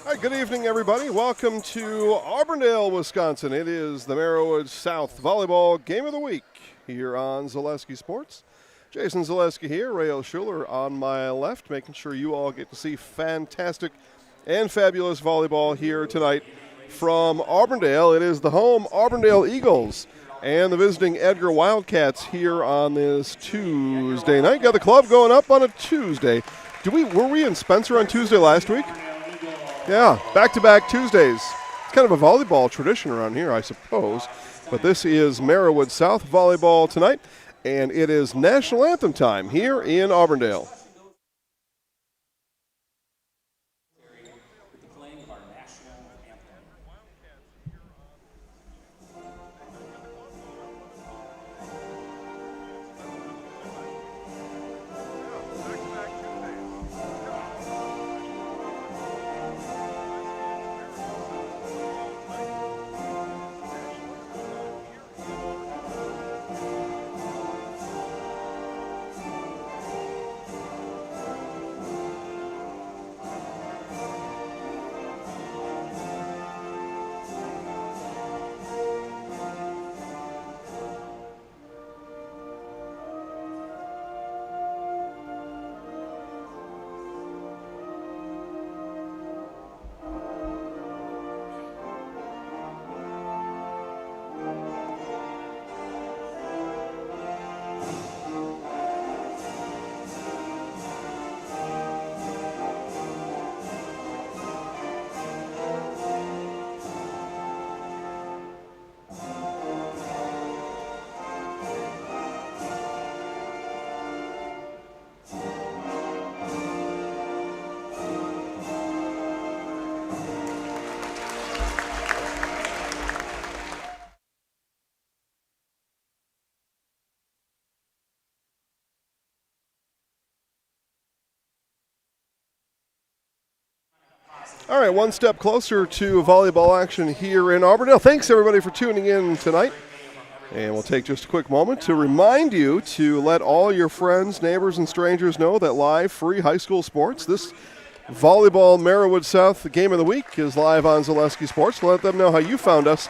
All right, good evening, everybody. Welcome to Auburndale, Wisconsin. It is the Merriwood South Volleyball Game of the Week here on Zaleski Sports. Jason Zaleski here, Rayo Schuler on my left, making sure you all get to see fantastic and fabulous volleyball here tonight from Auburndale. It is the home Auburndale Eagles and the visiting Edgar Wildcats here on this Tuesday night. Got the club going up on a Tuesday. Were we in Spencer on Tuesday last week? Yeah, back-to-back Tuesdays. It's kind of a volleyball tradition around here, I suppose. But this is Merriwood South Volleyball tonight, and it is National Anthem time here in Auburndale. All right, one step closer to volleyball action here in Auburndale. Thanks, everybody, for tuning in tonight. And we'll take just a quick moment to remind you to let all your friends, neighbors, and strangers know that live free high school sports, this volleyball Merriwood South Game of the Week, is live on Zaleski Sports. Let them know how you found us,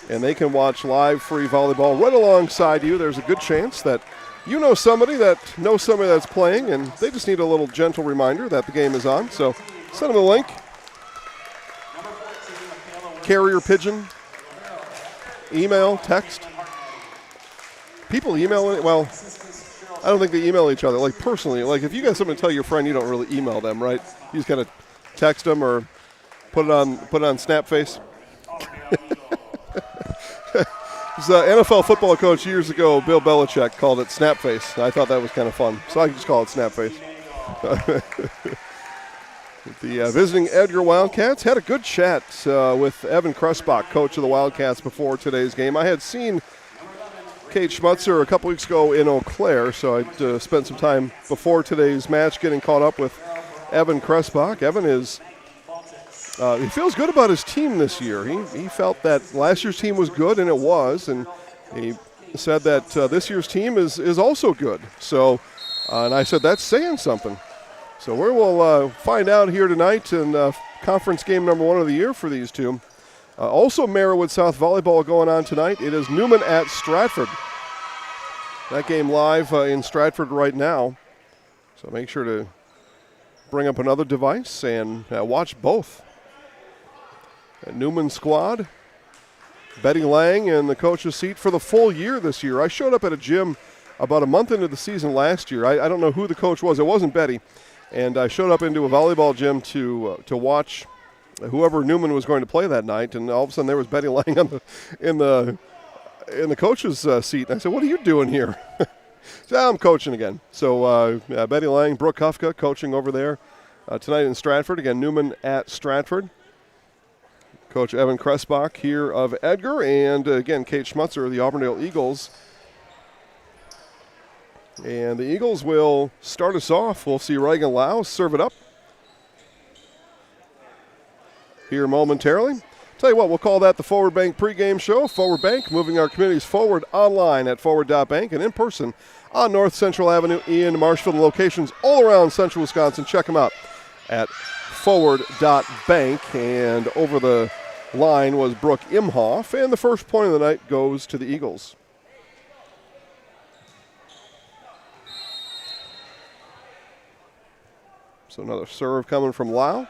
and they can watch live free volleyball right alongside you. There's a good chance that you know somebody that knows somebody that's playing, and they just need a little gentle reminder that the game is on. So send them a link. Carrier pigeon, email, text. People email it. Well, I don't think they email each other. Like personally, like if you got something to tell your friend, you don't really email them, right? You just kind of text them or put it on Snapface. There's an NFL football coach years ago, Bill Belichick, called it Snapface. I thought that was kind of fun, so I just call it Snapface. The visiting Edgar Wildcats had a good chat with Evan Kressbach, coach of the Wildcats, before today's game. I had seen Kate Schmutzer a couple weeks ago in Eau Claire, so I spent some time before today's match getting caught up with Evan Kressbach. Evan he feels good about his team this year. He felt that last year's team was good, and it was, and he said that this year's team is also good. So, and I said, that's saying something. So we will find out here tonight in conference game number 1 of the year for these two. Also Merriwood South Volleyball going on tonight. It is Newman at Stratford. That game live in Stratford right now. So make sure to bring up another device and watch both. Newman squad, Betty Lang in the coach's seat for the full year this year. I showed up at a gym about a month into the season last year. I don't know who the coach was. It wasn't Betty. And I showed up into a volleyball gym to watch whoever Newman was going to play that night, and all of a sudden there was Betty Lang in the coach's seat. And I said, "What are you doing here?" So I'm coaching again. So Betty Lang, Brooke Hufka coaching over there tonight in Stratford. Again, Newman at Stratford. Coach Evan Kressbach here of Edgar, and again Kate Schmutzer of the Auburndale Eagles. And the Eagles will start us off. We'll see Reagan Lau serve it up here momentarily. Tell you what, we'll call that the Forward Bank pregame show. Forward Bank, moving our communities forward online at forward.bank and in person on North Central Avenue in Marshfield, and locations all around central Wisconsin. Check them out at forward.bank. And over the line was Brooke Imhoff. And the first point of the night goes to the Eagles. So another serve coming from Lau.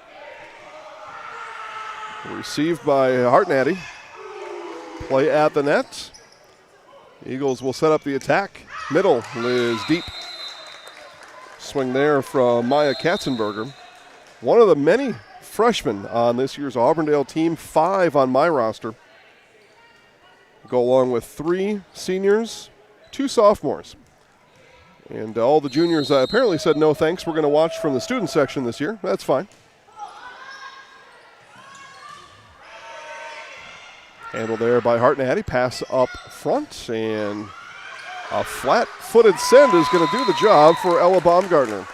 Received by Hartnady. Play at the net. Eagles will set up the attack. Middle is deep. Swing there from Maya Katzenberger. One of the many freshmen on this year's Auburndale team, 5 on my roster. Go along with 3 seniors, 2 sophomores. And all the juniors apparently said no thanks. We're going to watch from the student section this year. That's fine. Handled there by Hartnady. Pass up front, and a flat-footed send is going to do the job for Ella Baumgartner.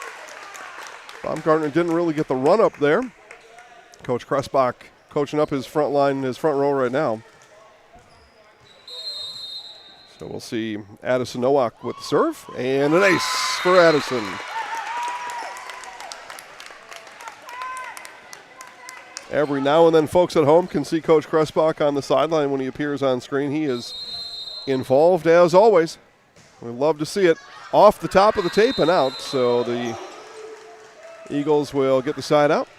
Baumgartner didn't really get the run up there. Coach Kressbach coaching up his front line, his front row right now. So we'll see Addison Nowak with the serve, and an ace for Addison. Every now and then folks at home can see Coach Kressbach on the sideline when he appears on screen. He is involved as always. We love to see it off the top of the tape and out. So the Eagles will get the side out.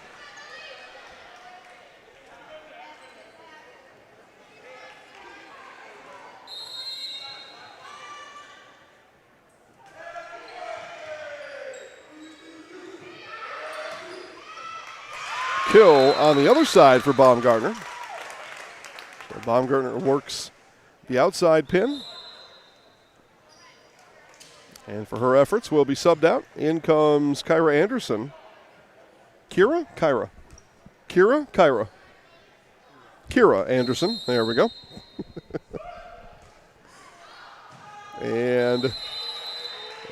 Kill on the other side for Baumgartner. So Baumgartner works the outside pin. And for her efforts, will be subbed out. In comes Kyra Anderson. Kira Anderson. There we go. And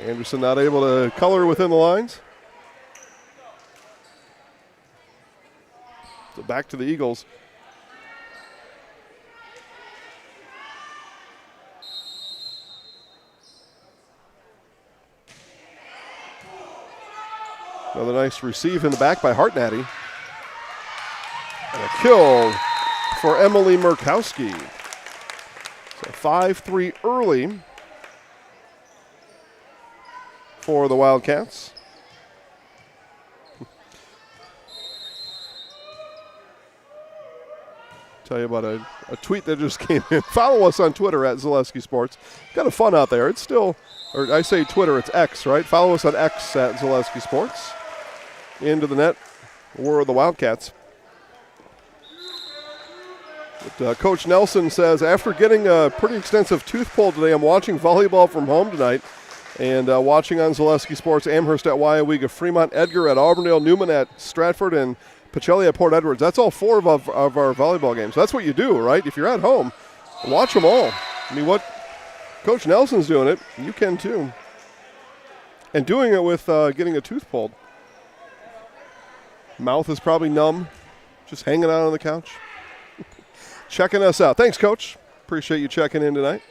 Anderson not able to color within the lines. So back to the Eagles. Another nice receive in the back by Hartnady. And a kill for Emily Murkowski. So 5-3 early for the Wildcats. Tell you about a tweet that just came in. Follow us on Twitter at Zaleski Sports. Kind of fun out there. It's still, or I say Twitter, it's X, right? Follow us on X at Zaleski Sports. Into the net were the Wildcats. But, Coach Nelson says, after getting a pretty extensive tooth pulled today, I'm watching volleyball from home tonight and watching on Zaleski Sports, Amherst at WIAA, Fremont, Edgar at Auburndale, Newman at Stratford, and Pacelli at Port Edwards. That's all 4 of our volleyball games. That's what you do, right? If you're at home, watch them all. I mean, what Coach Nelson's doing it, you can too. And doing it with getting a tooth pulled. Mouth is probably numb, just hanging out on the couch. Checking us out. Thanks, Coach. Appreciate you checking in tonight.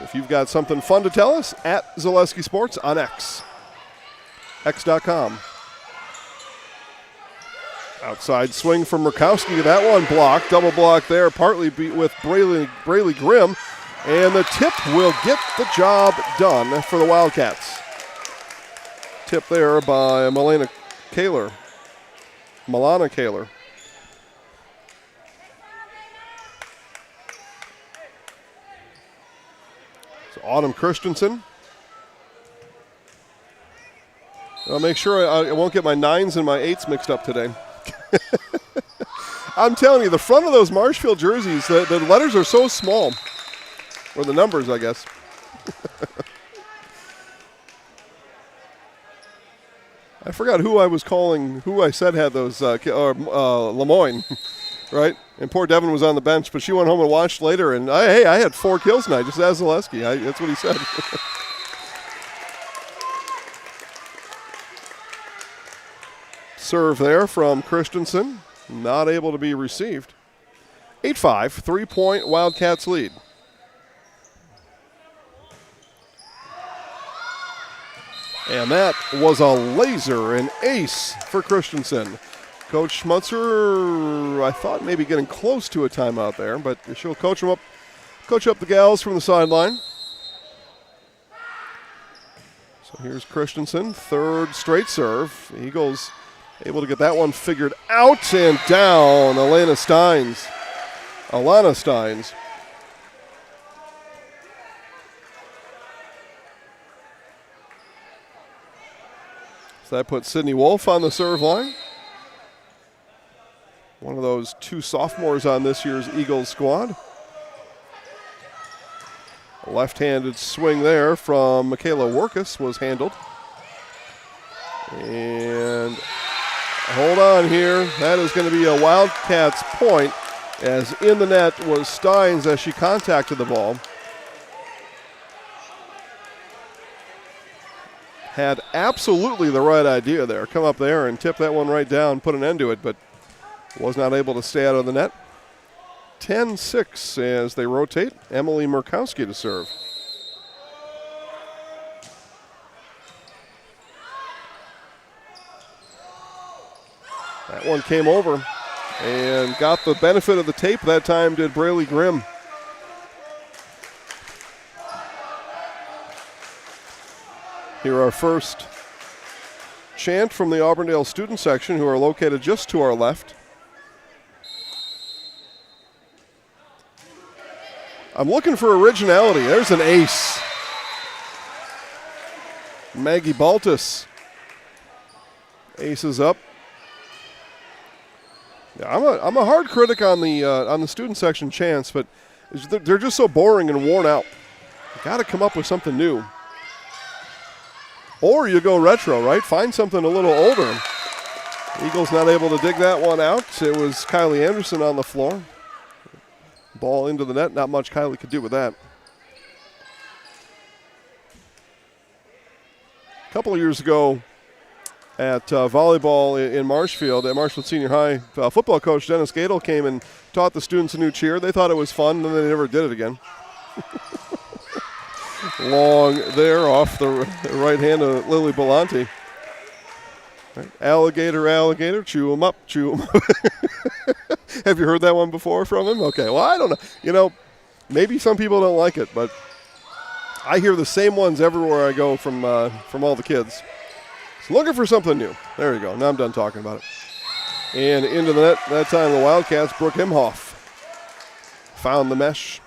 If you've got something fun to tell us, at Zaleski Sports on X. X.com. Outside swing from Murkowski. That one blocked. Double block there. Partly beat with Braylee Grimm. And the tip will get the job done for the Wildcats. Tip there by Milana Kaler. So Autumn Christensen. I'll make sure I won't get my 9s and my 8s mixed up today. I'm telling you, the front of those Marshfield jerseys, the letters are so small. Or the numbers, I guess. I forgot who I was calling, who I said had those, Lemoyne, right? And poor Devin was on the bench, but she went home and watched later, and I had 4 kills tonight, just as Zaleski. That's what he said. Serve there from Christensen, not able to be received. 8-5, 3-point Wildcats lead. And that was a laser, an ace for Christensen. Coach Schmutzer, I thought maybe getting close to a timeout there, but she'll coach up the gals from the sideline. So here's Christensen, third straight serve. The Eagles able to get that one figured out and down. Alana Steins. So that puts Sydney Wolf on the serve line. One of those two sophomores on this year's Eagles squad. A left-handed swing there from Michaela Workus was handled. And hold on here. That is going to be a Wildcats point, as in the net was Steins as she contacted the ball. Had absolutely the right idea there. Come up there and tip that one right down, put an end to it, but was not able to stay out of the net. 10-6 as they rotate. Emily Murkowski to serve. That one came over and got the benefit of the tape. That time did Braley Grimm. Here our first chant from the Auburndale student section, who are located just to our left. I'm looking for originality. There's an ace. Maggie Baltus. Aces up. Yeah, I'm a hard critic on the student section chants, but they're just so boring and worn out. You got to come up with something new. Or you go retro, right? Find something a little older. Eagles not able to dig that one out. It was Kylie Anderson on the floor. Ball into the net. Not much Kylie could do with that. A couple of years ago at volleyball in Marshfield, at Marshfield Senior High, football coach Dennis Gadel came and taught the students a new cheer. They thought it was fun, and then they never did it again. Long there off the right hand of Lily Belanti. Right. Alligator, alligator, chew 'em up, chew 'em up. Have you heard that one before from him? Okay, well, I don't know. You know, maybe some people don't like it, but I hear the same ones everywhere I go from all the kids. So looking for something new. There you go. Now I'm done talking about it. And into the net, that time the Wildcats, Brooke Imhoff found the mesh.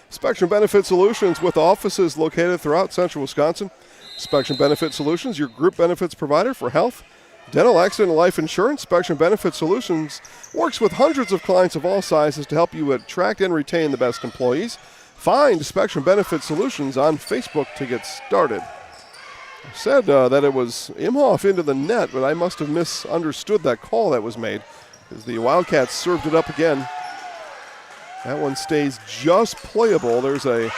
Spectrum Benefit Solutions, with offices located throughout central Wisconsin. Spectrum Benefit Solutions, your group benefits provider for health, dental, accident, and life insurance. Spectrum Benefit Solutions works with hundreds of clients of all sizes to help you attract and retain the best employees. Find Spectrum Benefit Solutions on Facebook to get started. I said that it was Imhoff into the net, but I must have misunderstood that call that was made, because the Wildcats served it up again. That one stays just playable. There's a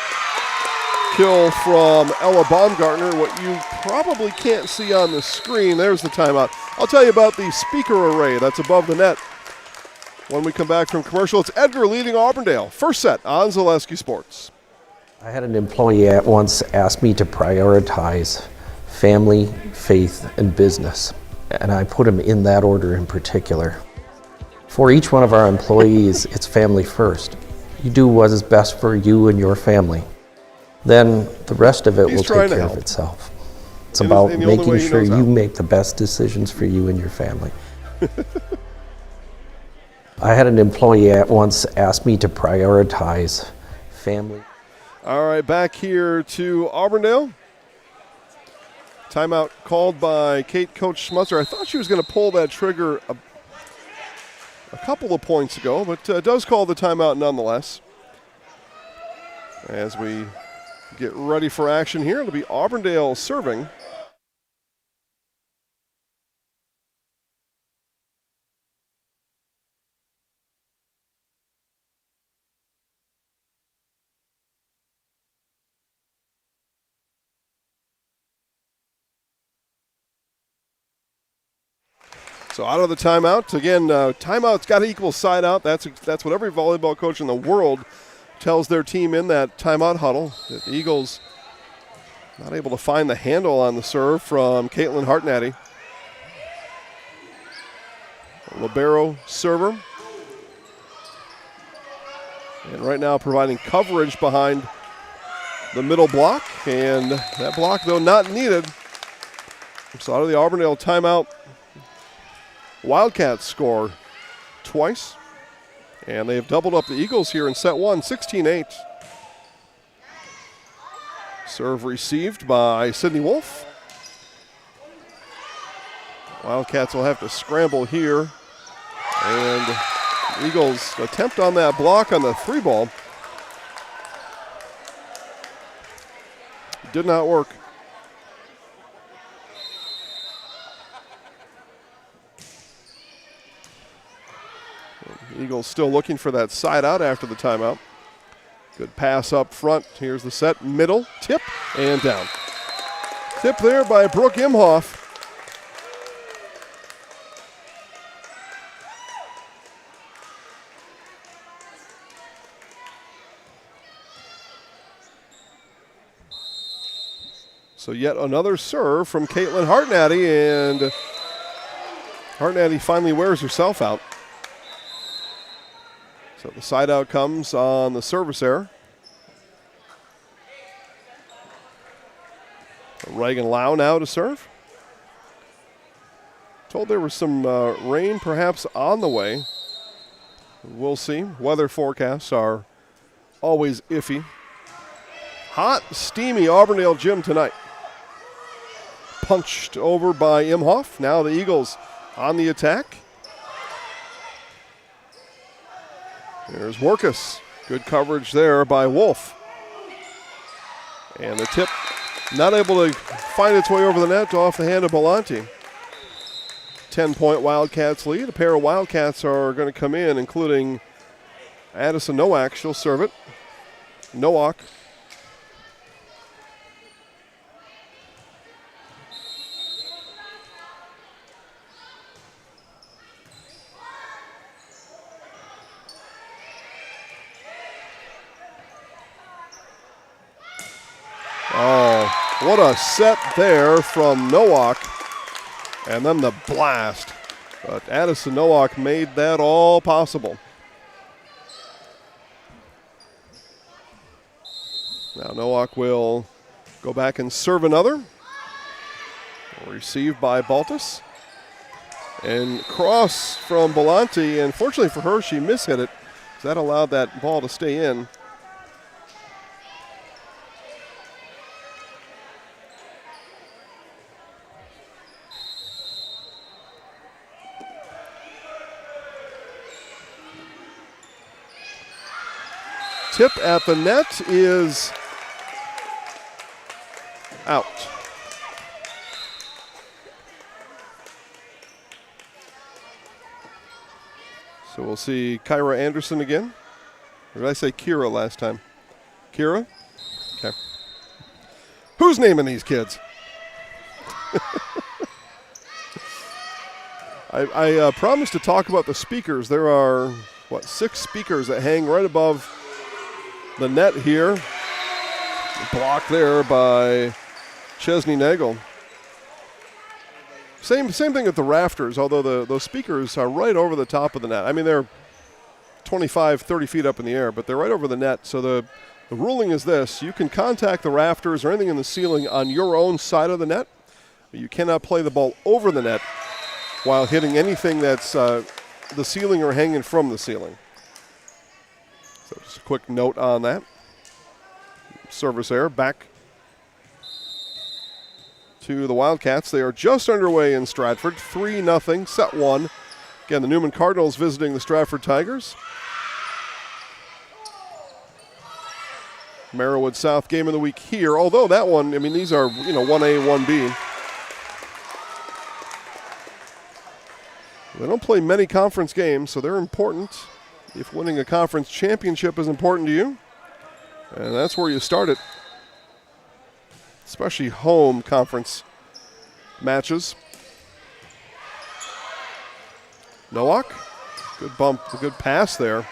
kill from Ella Baumgartner. What you probably can't see on the screen, there's the timeout. I'll tell you about the speaker array that's above the net when we come back from commercial. It's Edgar leading Auburndale. First set on Zaleski Sports. I had an employee at once ask me to prioritize family, faith, and business, and I put them in that order in particular. For each one of our employees, it's family first. You do what is best for you and your family. Then the rest of it will take care of itself. It's about making sure you make the best decisions for you and your family. I had an employee at once ask me to prioritize family. All right, back here to Auburndale. Timeout called by Coach Schmutzer. I thought she was going to pull that trigger a couple of points ago, but does call the timeout nonetheless. As we get ready for action here, it'll be Auburndale serving. So out of the timeout. Again, timeout's got to equal side out. That's what every volleyball coach in the world tells their team in that timeout huddle. The Eagles Not able to find the handle on the serve from Caitlin Hartnady. Libero server. And right now providing coverage behind the middle block. And that block, though, not needed. So out of the Auburndale timeout, Wildcats score twice. And they have doubled up the Eagles here in set one, 16-8. Serve received by Sydney Wolf. Wildcats will have to scramble here. And Eagles attempt on that block on the 3-ball. Did not work. Eagles still looking for that side out after the timeout. Good pass up front. Here's the set. Middle, tip, and down. Tip there by Brooke Imhoff. So yet another serve from Caitlin Hartnady, and Hartnady finally wears herself out. So the side out comes on the service error. Reagan Lau now to serve. Told there was some rain perhaps on the way. We'll see. Weather forecasts are always iffy. Hot, steamy Auburndale gym tonight. Punched over by Imhoff. Now the Eagles on the attack. There's Workus. Good coverage there by Wolf. And the tip not able to find its way over the net off the hand of Belanti. 10-point Wildcats lead. A pair of Wildcats are going to come in, including Addison Nowak. She'll serve it. Nowak. Oh, what a set there from Nowak. And then the blast. But Addison Nowak made that all possible. Now Nowak will go back and serve another. Received by Baltus. And cross from Belanti. And fortunately for her, she mishit it. That allowed that ball to stay in. Tip at the net is out. So we'll see Kyra Anderson again. Or did I say Kira last time? Kira? Okay. Who's naming these kids? I promised to talk about the speakers. There are, 6 speakers that hang right above the net here. Blocked there by Chesney Nagel. Same thing with the rafters, although those speakers are right over the top of the net. I mean, they're 25, 30 feet up in the air, but they're right over the net. So the ruling is this. You can contact the rafters or anything in the ceiling on your own side of the net, but you cannot play the ball over the net while hitting anything that's the ceiling or hanging from the ceiling. So just a quick note on that. Service error back to the Wildcats. They are just underway in Stratford. 3-0, set 1. Again, the Newman Cardinals visiting the Stratford Tigers. Merriwood South game of the week here. Although that one, I mean, these are, 1A, 1B. They don't play many conference games, so they're important. If winning a conference championship is important to you, and that's where you start it, especially home conference matches. Nowak, good bump, a good pass there.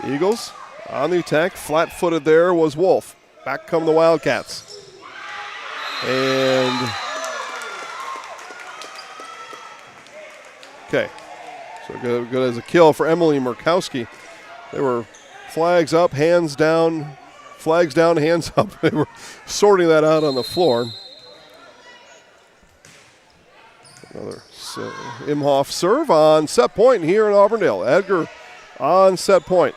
Eagles on the attack, flat-footed there was Wolf. Back come the Wildcats. And okay, so good as a kill for Emily Murkowski. They were flags up, hands down, flags down, hands up. They were sorting that out on the floor. Another Imhoff serve on set point here in Auburndale. Edgar on set point.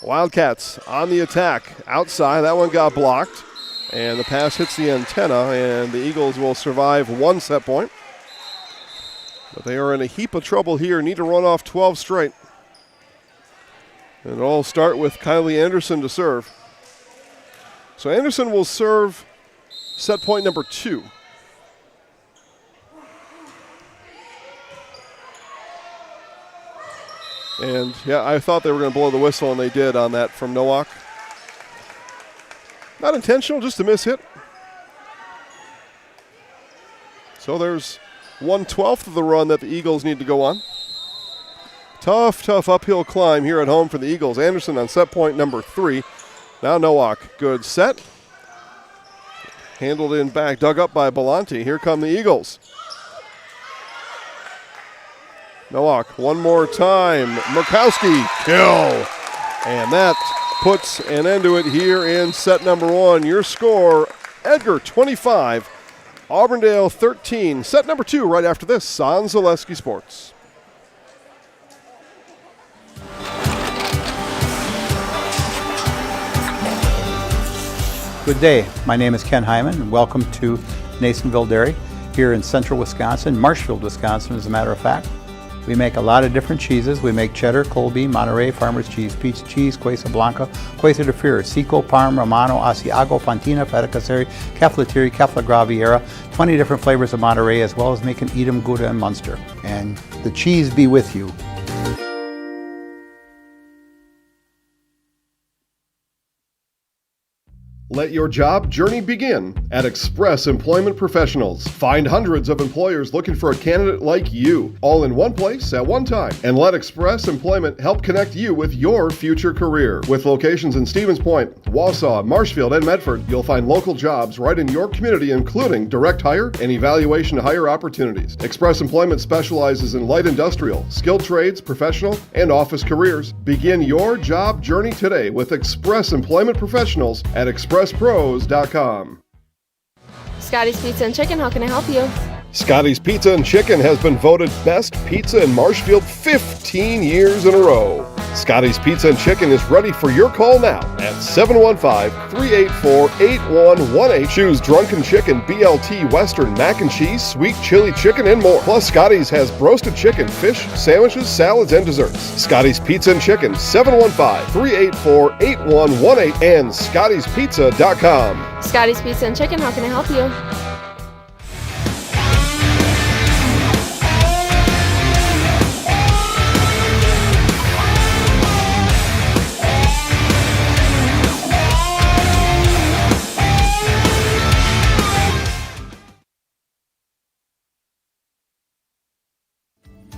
Wildcats on the attack. Outside, that one got blocked. And the pass hits the antenna, and the Eagles will survive one set point. But they are in a heap of trouble here. Need to run off 12 straight. And it'll all start with Kylie Anderson to serve. So Anderson will serve set point number 2. And, yeah, I thought they were going to blow the whistle, and they did on that from Nowak. Not intentional, just a miss hit. So there's 1/12 of the run that the Eagles need to go on. Tough uphill climb here at home for the Eagles. Anderson on set point number 3. Now Nowak, good set. Handled in back, dug up by Belanti. Here come the Eagles. Nowak, one more time. Murkowski, kill. And that puts an end to it here in set number 1. Your score, Edgar 25, Auburndale 13. Set number 2 right after this on Zaleski Sports. Good day. My name is Ken Hyman, and welcome to Nasonville Dairy here in central Wisconsin, Marshfield, Wisconsin, as a matter of fact. We make a lot of different cheeses. We make cheddar, Colby, Monterey, Farmer's Cheese, Peach Cheese, Quesa Blanca, Quesa de Fear, Seco, Parm, Romano, Asiago, Fontina, Feta Caseri, Caflateri, Cafla Graviera, 20 different flavors of Monterey, as well as making Edam, Gouda, and Munster. And the cheese be with you. Let your job journey begin at Express Employment Professionals. Find hundreds of employers looking for a candidate like you, all in one place at one time. And let Express Employment help connect you with your future career. With locations in Stevens Point, Wausau, Marshfield, and Medford, you'll find local jobs right in your community, including direct hire and evaluation to hire opportunities. Express Employment specializes in light industrial, skilled trades, professional, and office careers. Begin your job journey today with Express Employment Professionals at expresspros.com. Scotty's Pizza and Chicken, how can I help you? Scotty's Pizza and Chicken has been voted best pizza in Marshfield 15 years in a row. Scotty's Pizza and Chicken is ready for your call now at 715-384-8118. Choose Drunken Chicken, BLT, Western, Mac and Cheese, Sweet Chili Chicken, and more. Plus, Scotty's has roasted chicken, fish, sandwiches, salads, and desserts. Scotty's Pizza and Chicken, 715-384-8118 and Scotty'sPizza.com. Scotty's Pizza and Chicken, how can I help you?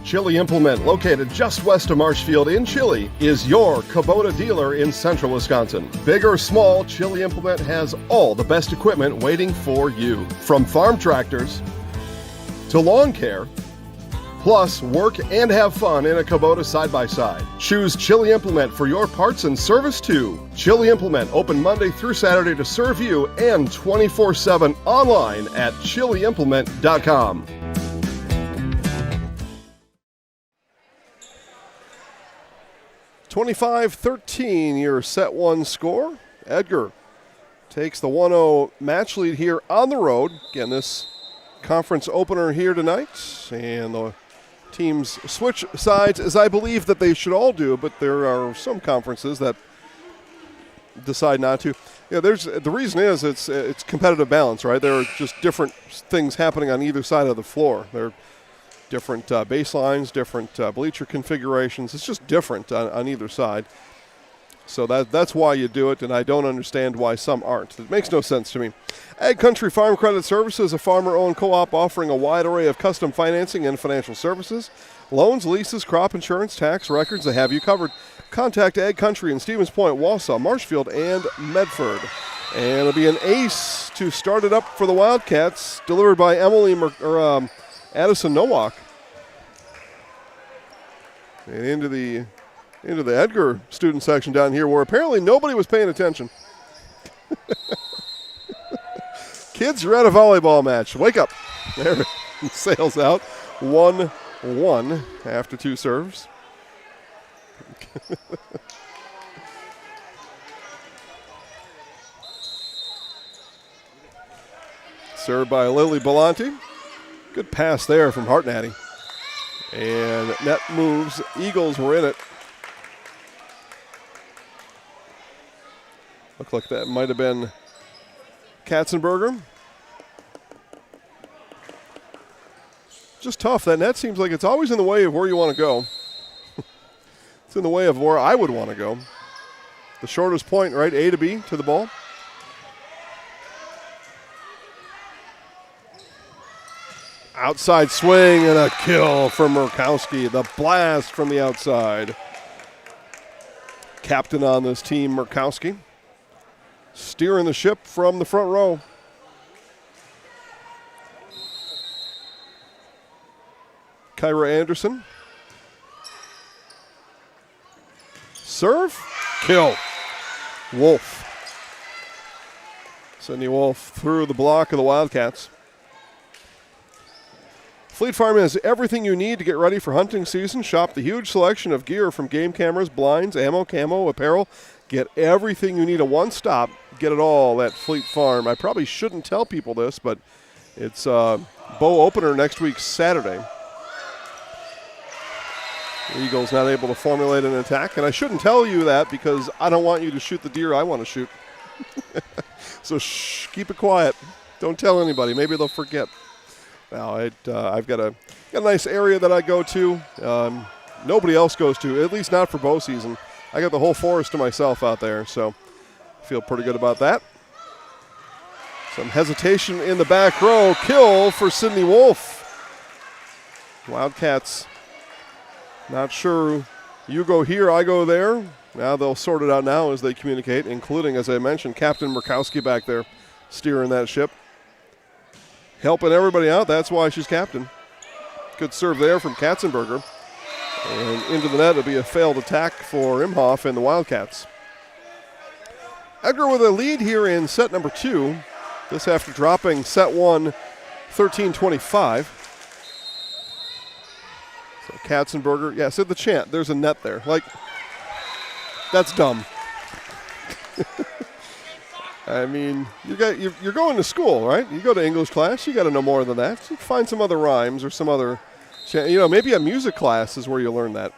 Chili Implement, located just west of Marshfield in Chili, is your Kubota dealer in central Wisconsin. Big or small, Chili Implement has all the best equipment waiting for you. From farm tractors to lawn care, plus work and have fun in a Kubota side-by-side. Choose Chili Implement for your parts and service too. Chili Implement, open Monday through Saturday to serve you and 24/7 online at chiliimplement.com. 25-13, your set 1 score. Edgar takes the 1-0 match lead here on the road. Again, this conference opener here tonight. And the teams switch sides, as I believe that they should all do, but there are some conferences that decide not to. Yeah, the reason is it's competitive balance, right? There are just different things happening on either side of the floor. There are different baselines, different bleacher configurations. It's just different on either side. So that's why you do it, and I don't understand why some aren't. It makes no sense to me. Ag Country Farm Credit Services, a farmer-owned co-op offering a wide array of custom financing and financial services, loans, leases, crop insurance, tax records. They have you covered. Contact Ag Country in Stevens Point, Wausau, Marshfield, and Medford. And it'll be an ace to start it up for the Wildcats, delivered by Addison Nowak. And into the Edgar student section down here, where apparently nobody was paying attention. Kids are at a volleyball match. Wake up. There it sails out. 1-1 after 2 serves. Served by Lily Belanti. Good pass there from Hartnady. And net moves. Eagles were in it. Looked like that might have been Katzenberger. Just tough. That net seems like it's always in the way of where you want to go. It's in the way of where I would want to go. The shortest point, right? A to B to the ball. Outside swing and a kill from Murkowski. The blast from the outside. Captain on this team, Murkowski. Steering the ship from the front row. Kyra Anderson. Serve. Kill. Wolf. Sydney Wolf through the block of the Wildcats. Fleet Farm has everything you need to get ready for hunting season. Shop the huge selection of gear from game cameras, blinds, ammo, camo, apparel. Get everything you need at one stop. Get it all at Fleet Farm. I probably shouldn't tell people this, but it's bow opener next week, Saturday. The Eagles not able to formulate an attack, and I shouldn't tell you that because I don't want you to shoot the deer I want to shoot. So keep it quiet. Don't tell anybody. Maybe they'll forget. Now, I've got a nice area that I go to. Nobody else goes to, at least not for bow season. I got the whole forest to myself out there, so I feel pretty good about that. Some hesitation in the back row. Kill for Sydney Wolf. Wildcats, not sure you go here, I go there. Now they'll sort it out now as they communicate, including, as I mentioned, Captain Murkowski back there steering that ship. Helping everybody out. That's why she's captain. Good serve there from Katzenberger. And into the net, it'll be a failed attack for Imhoff and the Wildcats. Edgar with a lead here in set number 2. This after dropping set 1, 13-25. So Katzenberger, yeah, said the chant. There's a net there. Like, that's dumb. I mean, you're going to school, right? You go to English class, you got to know more than that. So find some other rhymes or some other, maybe a music class is where you learn that.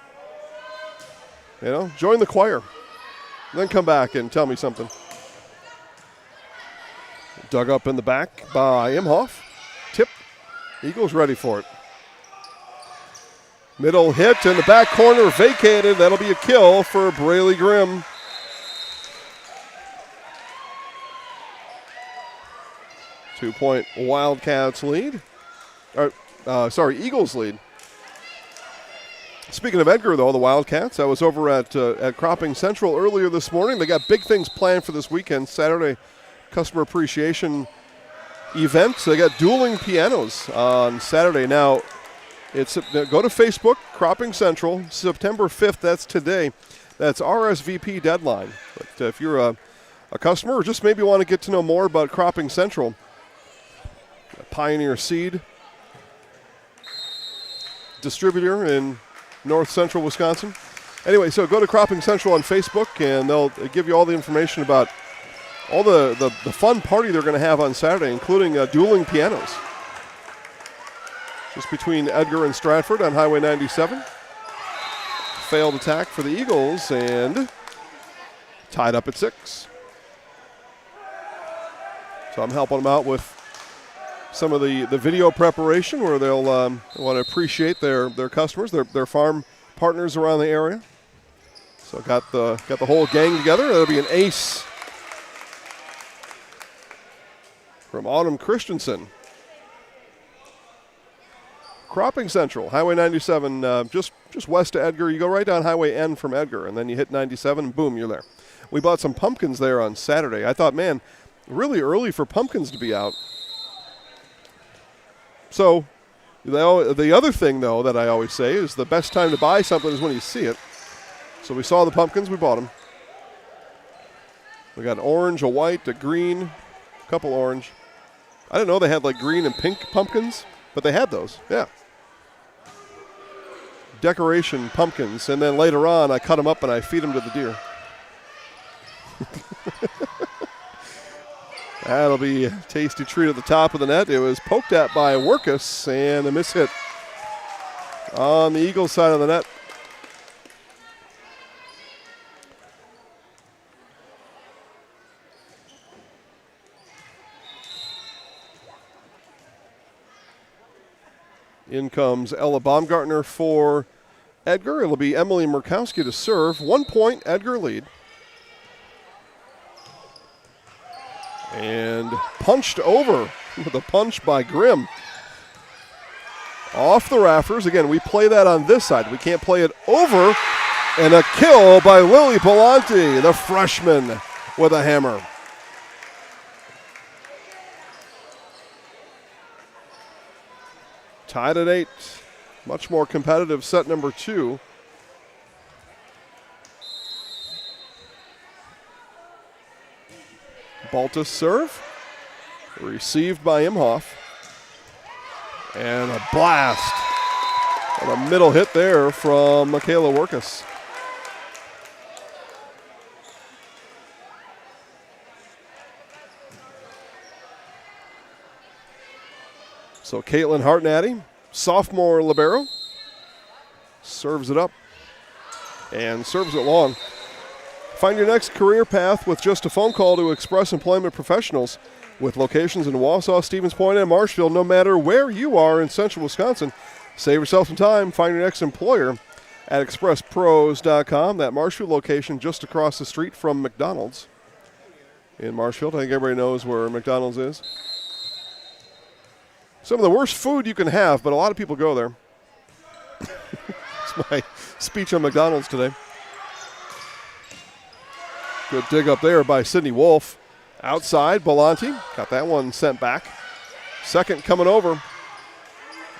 Join the choir. Then come back and tell me something. Dug up in the back by Imhoff. Tip. Eagles ready for it. Middle hit in the back corner vacated. That'll be a kill for Braley Grimm. Two-point Wildcats lead. Eagles lead. Speaking of Edgar, though, the Wildcats, I was over at Cropping Central earlier this morning. They got big things planned for this weekend. Saturday, customer appreciation event. They got dueling pianos on Saturday. Now, go to Facebook, Cropping Central, September 5th. That's today. That's RSVP deadline. But if you're a customer or just maybe want to get to know more about Cropping Central, Pioneer Seed distributor in north central Wisconsin. Anyway, so go to Cropping Central on Facebook, and they'll give you all the information about all the fun party they're going to have on Saturday, including dueling pianos. Just between Edgar and Stratford on Highway 97. Failed attack for the Eagles, and tied up at 6. So I'm helping them out with some of the video preparation where they'll want to appreciate their customers, their farm partners around the area. So got the whole gang together. That'll be an ace from Autumn Christensen. Cropping Central, Highway 97, just west of Edgar. You go right down Highway N from Edgar, and then you hit 97, and boom, you're there. We bought some pumpkins there on Saturday. I thought, man, really early for pumpkins to be out. So the other thing, though, that I always say is the best time to buy something is when you see it. So we saw the pumpkins, we bought them. We got an orange, a white, a green, a couple orange. I didn't know they had like green and pink pumpkins, but they had those, yeah. Decoration pumpkins, and then later on I cut them up and I feed them to the deer. That'll be a tasty treat at the top of the net. It was poked at by Workus and a miss hit on the Eagles side of the net. In comes Ella Baumgartner for Edgar. It'll be Emily Murkowski to serve. 1 point, Edgar lead. And punched over with a punch by Grimm. Off the rafters. Again, we play that on this side. We can't play it over. And a kill by Lily Belanti, the freshman, with a hammer. Tied at 8. Much more competitive set number 2. Baltus serve. Received by Imhoff. And a blast. And a middle hit there from Michaela Workus. So Caitlin Hartnady, sophomore libero, serves it up and serves it long. Find your next career path with just a phone call to Express Employment Professionals with locations in Wausau, Stevens Point, and Marshfield. No matter where you are in central Wisconsin, save yourself some time. Find your next employer at expresspros.com. That Marshfield location just across the street from McDonald's in Marshfield. I think everybody knows where McDonald's is. Some of the worst food you can have, but a lot of people go there. It's my speech on McDonald's today. Good dig up there by Sydney Wolf. Outside, Belanti got that one sent back. Second coming over.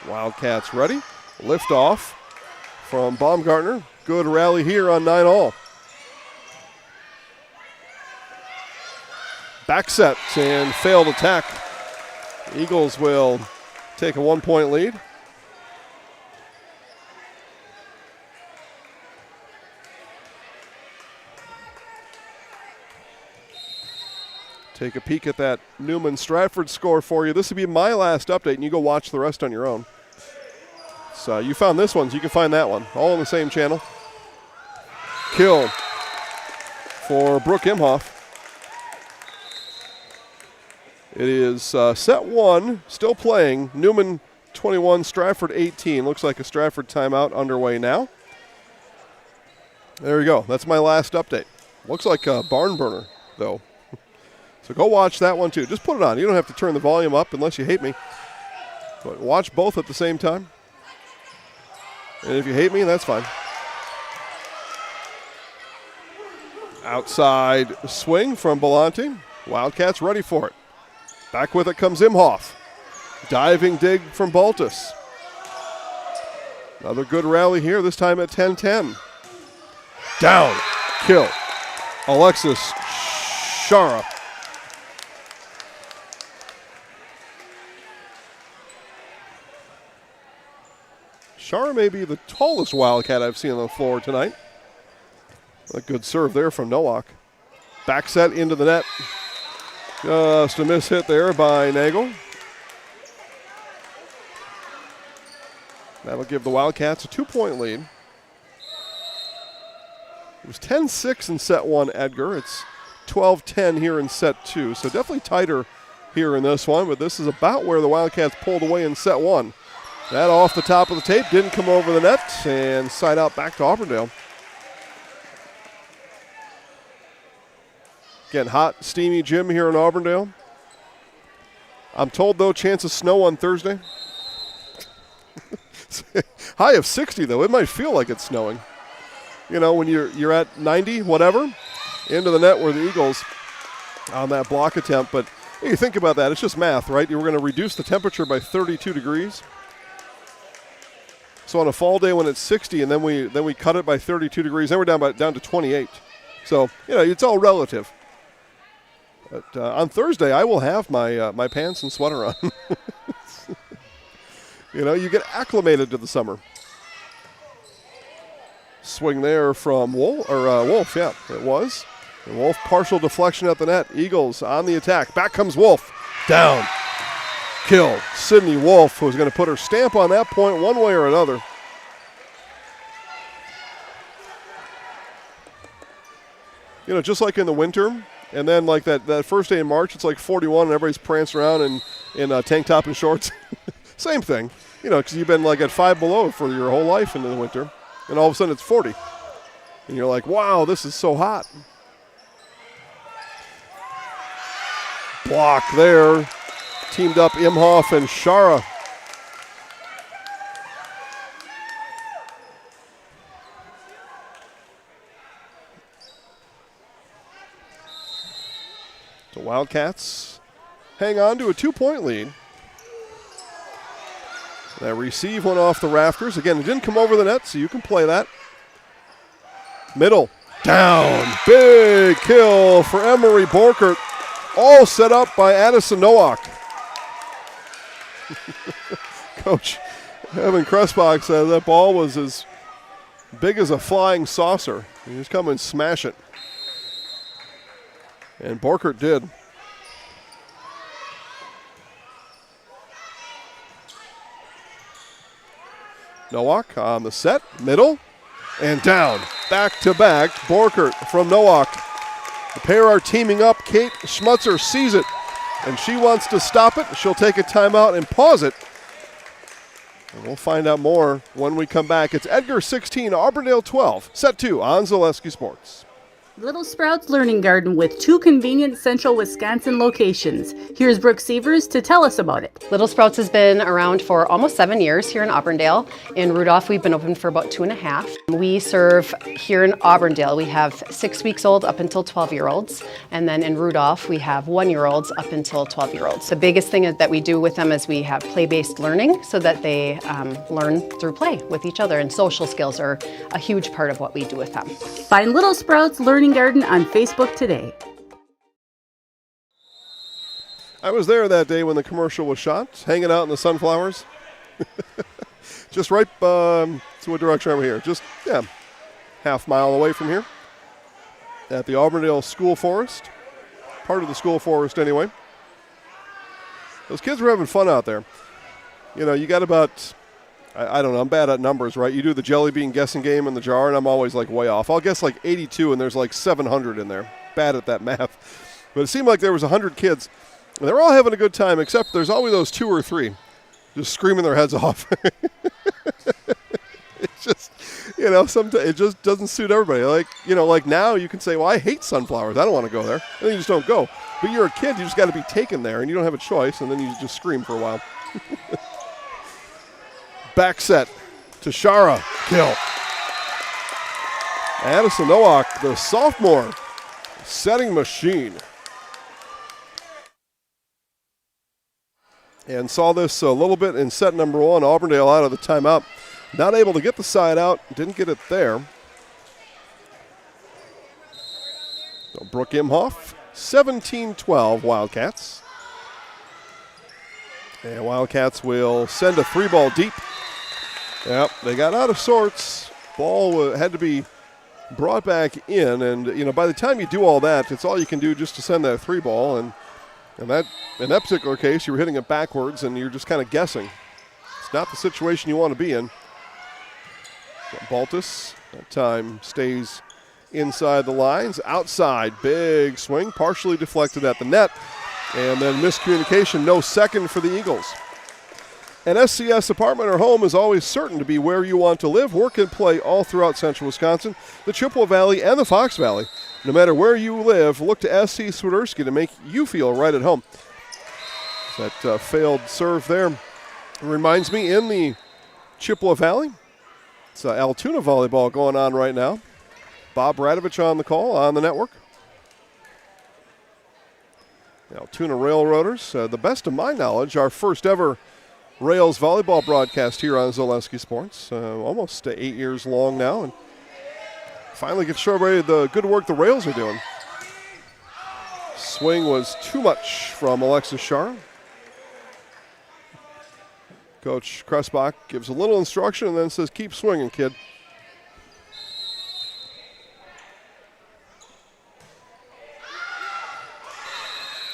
Wildcats ready. Lift off from Baumgartner. Good rally here on 9-all. Back set and failed attack. Eagles will take a 1 point lead. Take a peek at that Newman-Stratford score for you. This will be my last update, and you go watch the rest on your own. So you found this one, so you can find that one. All on the same channel. Kill for Brooke Imhoff. It is set 1, still playing. Newman 21, Stratford 18. Looks like a Stratford timeout underway now. There you go. That's my last update. Looks like a barn burner, though. So go watch that one, too. Just put it on. You don't have to turn the volume up unless you hate me. But watch both at the same time. And if you hate me, that's fine. Outside swing from Belanti. Wildcats ready for it. Back with it comes Imhoff. Diving dig from Baltus. Another good rally here, this time at 10-10. Down. Kill. Alexis Shara. Shara may be the tallest Wildcat I've seen on the floor tonight. A good serve there from Nowak. Back set into the net. Just a miss hit there by Nagel. That'll give the Wildcats a 2 point lead. It was 10-6 in set 1, Edgar. It's 12-10 here in set 2. So definitely tighter here in this one, but this is about where the Wildcats pulled away in set 1. That off the top of the tape, didn't come over the net, and side out back to Auburndale. Again, hot, steamy gym here in Auburndale. I'm told, though, chance of snow on Thursday. High of 60, though. It might feel like it's snowing. You know, when you're at 90, whatever, into the net where the Eagles on that block attempt. But hey, you think about that, it's just math, right? You were going to reduce the temperature by 32 degrees. So on a fall day when it's 60, and then we cut it by 32 degrees, then we're down to 28. So, it's all relative. But on Thursday, I will have my pants and sweater on. You get acclimated to the summer. Swing there from Wolf, yeah, it was. And Wolf, partial deflection at the net. Eagles on the attack. Back comes Wolf. Down. Kill. Sydney Wolf, who's going to put her stamp on that point one way or another. Just like in the winter, and then like that first day in March, it's like 41 and everybody's prancing around in a tank top and shorts. Same thing, because you've been like at 5 below for your whole life in the winter, and all of a sudden it's 40. And you're like, wow, this is so hot. Block there. Teamed up Imhoff and Shara. The Wildcats hang on to a 2-point lead. That receive went off the rafters. Again, it didn't come over the net, so you can play that. Middle. Down. Big kill for Emery Borkert. All set up by Addison Nowak. Coach Evan Kressbach said that ball was as big as a flying saucer. He just come and smash it. And Borkert did. Nowak on the set, middle, and down. Back to back, Borkert from Nowak. The pair are teaming up. Kate Schmutzer sees it, and she wants to stop it. She'll take a timeout and pause it. And we'll find out more when we come back. It's Edgar 16, Auburndale 12. Set 2 on Zaleski Sports. Little Sprouts Learning Garden with 2 convenient central Wisconsin locations. Here's Brooke Sievers to tell us about it. Little Sprouts has been around for almost 7 years here in Auburndale. In Rudolph, we've been open for about 2.5. We serve here in Auburndale. We have 6 weeks old up until 12-year-olds. And then in Rudolph, we have 1-year-olds up until 12-year-olds. The biggest thing that we do with them is we have play-based learning so that they learn through play with each other. And social skills are a huge part of what we do with them. Find Little Sprouts Learning Garden on Facebook today. I was there that day when the commercial was shot, hanging out in the sunflowers. Just right to what direction over here? Just, half mile away from here at the Auburndale School Forest. Part of the school forest anyway. Those kids were having fun out there. You got about, I don't know, I'm bad at numbers, right? You do the jelly bean guessing game in the jar, and I'm always like way off. I'll guess like 82, and there's like 700 in there. Bad at that math. But it seemed like there was 100 kids, and they're all having a good time, except there's always those 2 or 3 just screaming their heads off. It's just, sometimes it just doesn't suit everybody. Like now you can say, well, I hate sunflowers. I don't want to go there. And then you just don't go. But you're a kid. You just got to be taken there, and you don't have a choice, and then you just scream for a while. Back set to Shara. Kill. Addison Nowak, the sophomore, setting machine. And saw this a little bit in set number 1. Auburndale out of the timeout. Not able to get the side out. Didn't get it there. So Brooke Imhoff, 17-12 Wildcats. And Wildcats will send a 3-ball deep. Yep, they got out of sorts. Ball had to be brought back in, and by the time you do all that, it's all you can do just to send that 3-ball, and that in that particular case, you were hitting it backwards, and you're just kind of guessing. It's not the situation you want to be in. Baltus, that time stays inside the lines, outside, big swing, partially deflected at the net, and then miscommunication, no second for the Eagles. An SCS apartment or home is always certain to be where you want to live, work, and play all throughout central Wisconsin, the Chippewa Valley, and the Fox Valley. No matter where you live, look to SC Swiderski to make you feel right at home. That failed serve there reminds me, in the Chippewa Valley, it's Altoona volleyball going on right now. Bob Radovich on the call on the network. Altoona Railroaders, the best of my knowledge, our first ever Rails volleyball broadcast here on Zaleski Sports. Almost 8 years long now, and finally get to show everybody the good work the Rails are doing. Swing was too much from Alexis Shar. Coach Kressbach gives a little instruction and then says, keep swinging, kid.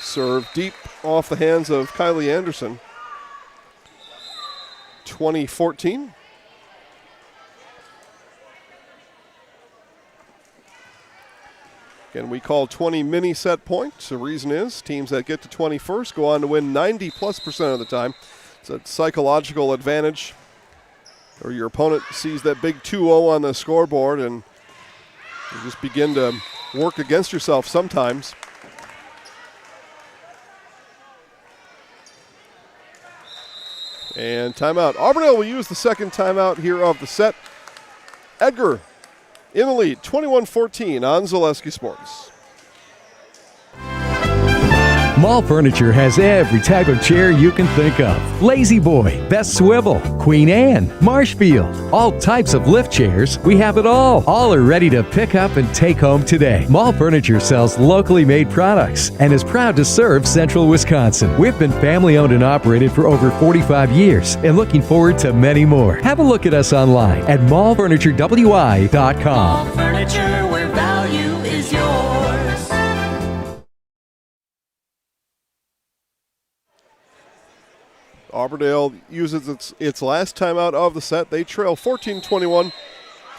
Serve deep off the hands of Kylie Anderson. 20-14. Again, we call 20 mini set points. The reason is teams that get to 20 first go on to win 90+% of the time. It's a psychological advantage, or your opponent sees that big 2-0 on the scoreboard and you just begin to work against yourself sometimes. And timeout. Auburndale will use the second timeout here of the set. Edgar in the lead, 21-14 on Zaleski Sports. Mall Furniture has every type of chair you can think of. Lazy Boy, Best Swivel, Queen Anne, Marshfield, all types of lift chairs. We have it all. All are ready to pick up and take home today. Mall Furniture sells locally made products and is proud to serve Central Wisconsin. We've been family owned and operated for over 45 years and looking forward to many more. Have a look at us online at mallfurniturewi.com. Mall Furniture, where value is yours. Auburndale uses its last timeout of the set. They trail 14-21.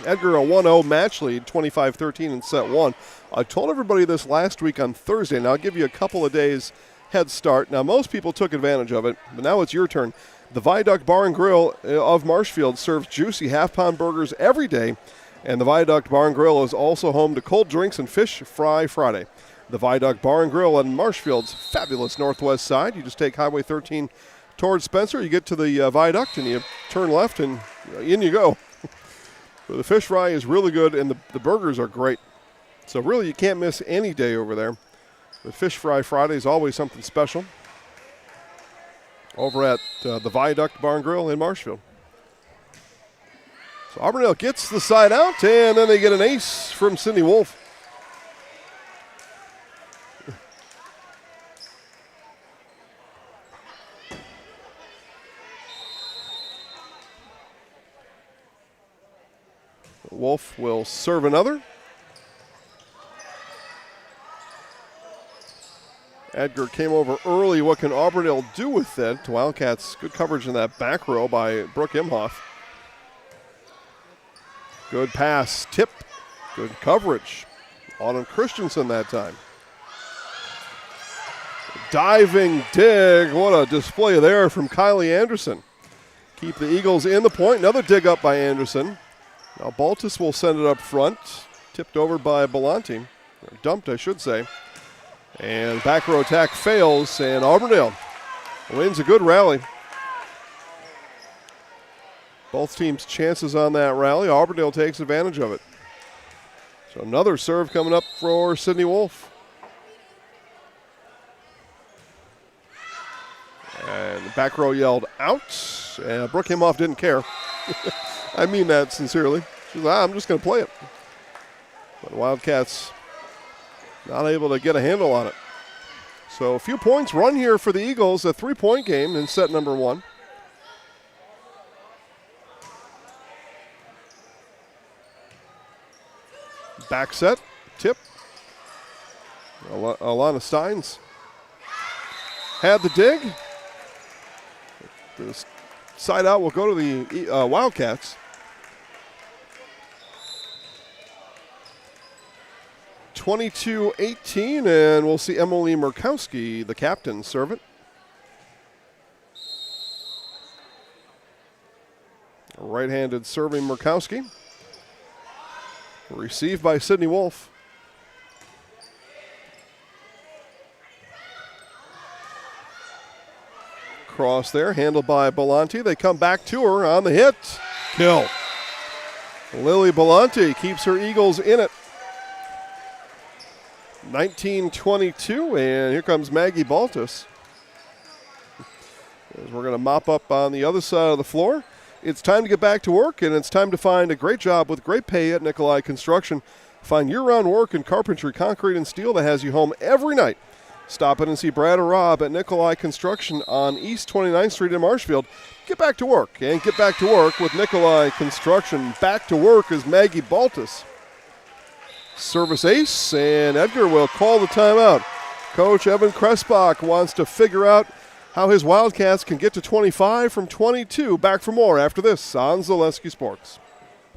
Edgar a 1-0 match lead, 25-13 in set one. I told everybody this last week on Thursday, and I'll give you a couple of days head start. Now, most people took advantage of it, but now it's your turn. The Viaduct Bar and Grill of Marshfield serves juicy half-pound burgers every day, and the Viaduct Bar and Grill is also home to cold drinks and Fish Fry Friday. The Viaduct Bar and Grill on Marshfield's fabulous northwest side. You just take Highway 13 towards Spencer, you get to the viaduct and you turn left and in you go. So the fish fry is really good and the burgers are great. So really you can't miss any day over there. The Fish Fry Friday is always something special over at the Viaduct Bar and Grill in Marshfield. So Auburndale gets the side out and then they get an ace from Sydney Wolf. Wolf will serve another. Edgar came over early. What can Auburndale do with it? Wildcats, good coverage in that back row by Brooke Imhoff. Good pass, tip, good coverage. Autumn Christensen that time. Diving dig, what a display there from Kylie Anderson. Keep the Eagles in the point. Another dig up by Anderson. Now Baltus will send it up front, tipped over by Belanti, or dumped I should say. And back row attack fails, and Auburndale wins a good rally. Both teams' chances on that rally. Auburndale takes advantage of it. So another serve coming up for Sydney Wolf. And the back row yelled out, and Brooke Imhoff didn't care. I mean that sincerely. She's like, I'm just going to play it. But the Wildcats not able to get a handle on it. So a few points run here for the Eagles, a 3-point game in set number one. Back set, tip. Alana Steins had the dig. The side out will go to the Wildcats. 22-18, and we'll see Emily Murkowski, the captain, serve it. Right-handed serving Murkowski. Received by Sydney Wolf. Cross there, handled by Belanti. They come back to her on the hit. Kill. Lily Belanti keeps her Eagles in it. 19-22, and here comes Maggie Baltus. As we're going to mop up on the other side of the floor. It's time to get back to work, and it's time to find a great job with great pay at Nikolai Construction. Find year-round work in carpentry, concrete, and steel that has you home every night. Stop in and see Brad or Rob at Nikolai Construction on East 29th Street in Marshfield. Get back to work, and get back to work with Nikolai Construction. Back to work is Maggie Baltus. Service ace, and Edgar will call the timeout. Coach Evan Kressbach wants to figure out how his Wildcats can get to 25 from 22. Back for more after this on Zaleski Sports.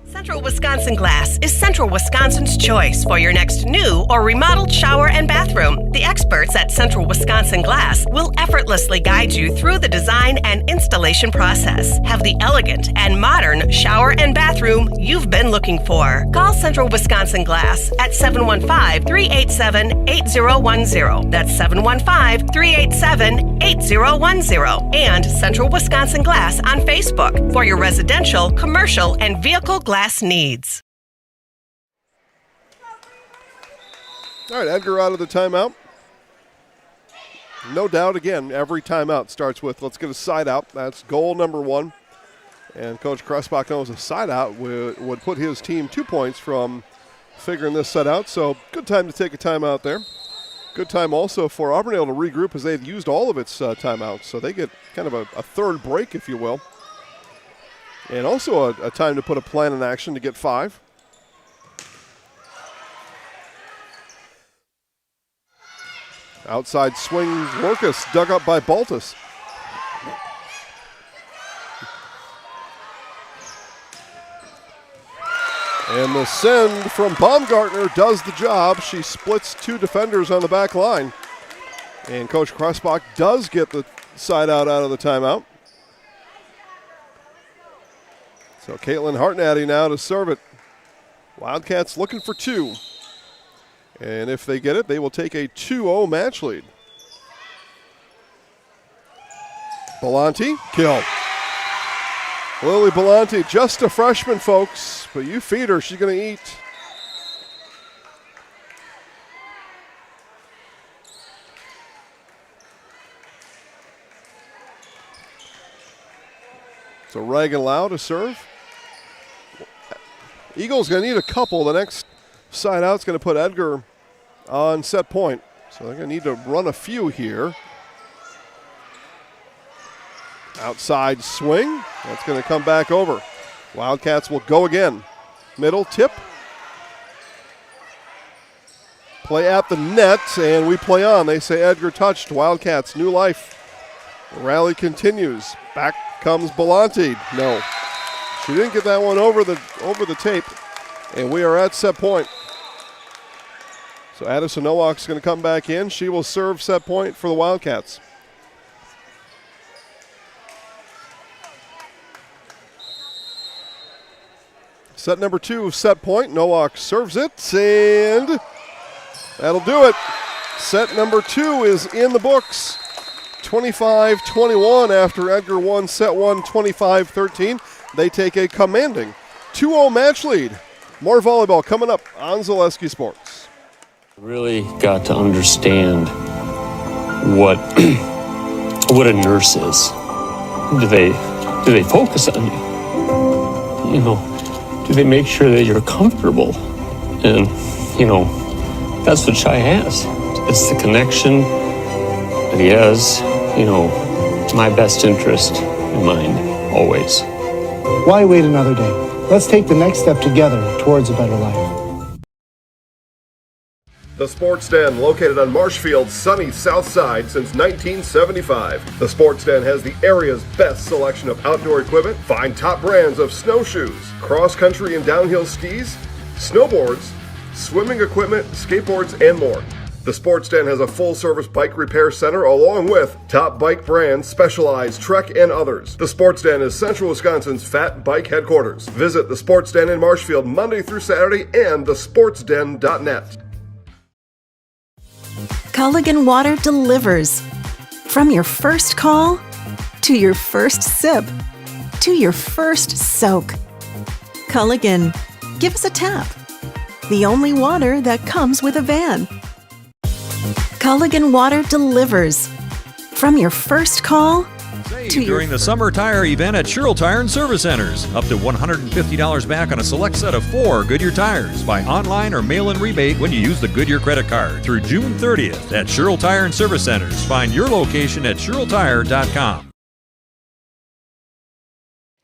Central Wisconsin Glass is Central Wisconsin's choice for your next new or remodeled shower and bathroom. The experts at Central Wisconsin Glass will effortlessly guide you through the design and installation process. Have the elegant and modern shower and bathroom you've been looking for. Call Central Wisconsin Glass at 715-387-8010. That's 715-387-8010. And Central Wisconsin Glass on Facebook for your residential, commercial, and vehicle glass needs. All right, Edgar out of the timeout. No doubt, again, every timeout starts with let's get a side out. That's goal number one. And Coach Kressbach knows a side out would put his team 2 points from figuring this set out. So good time to take a timeout there. Good time also for Auburndale to regroup as they've used all of its timeouts. So they get kind of a third break, if you will. And also a time to put a plan in action to get 5. Outside swing, Workus dug up by Baltus. And the send from Baumgartner does the job. She splits 2 defenders on the back line. And Coach Kressbach does get the side out of the timeout. So Caitlin Hartnady now to serve it. Wildcats looking for 2. And if they get it, they will take a 2-0 match lead. Belanti, kill. Lily Belanti, just a freshman, folks, but you feed her, she's going to eat. So Reagan Lau to serve. Eagles going to need a couple. The next side out is going to put Edgar on set point. So they're going to need to run a few here. Outside swing. That's going to come back over. Wildcats will go again. Middle tip. Play at the net, and we play on. They say Edgar touched. Wildcats, new life. The rally continues. Back comes Belanti. No. She didn't get that one over the tape, and we are at set point. So Addison Nowak's going to come back in. She will serve set point for the Wildcats. Set number 2, set point. Nowak serves it, and that'll do it. Set number 2 is in the books. 25-21 after Edgar won set 1 25-13. They take a commanding 2-0 match lead. More volleyball coming up on Zaleski Sports. Really got to understand what a nurse is. Do they focus on you? You know, do they make sure that you're comfortable? And you know, that's what Shai has. It's the connection that he has. You know, my best interest in mind always. Why wait another day? Let's take the next step together towards a better life. The Sports Den, located on Marshfield's sunny south side since 1975. The Sports Den has the area's best selection of outdoor equipment. Find top brands of snowshoes, cross-country and downhill skis, snowboards, swimming equipment, skateboards, and more. The Sports Den has a full-service bike repair center along with top bike brands, Specialized, Trek, and others. The Sports Den is Central Wisconsin's Fat Bike headquarters. Visit the Sports Den in Marshfield Monday through Saturday and thesportsden.net. Culligan Water delivers. From your first call, to your first sip, to your first soak. Culligan, give us a tap. The only water that comes with a van. Culligan Water delivers. From your first call to during the summer tire event at Sherrill Tire and Service Centers. Up to $150 back on a select set of 4 Goodyear tires. Buy online or mail-in rebate when you use the Goodyear credit card through June 30th at Sherrill Tire and Service Centers. Find your location at SherrillTire.com.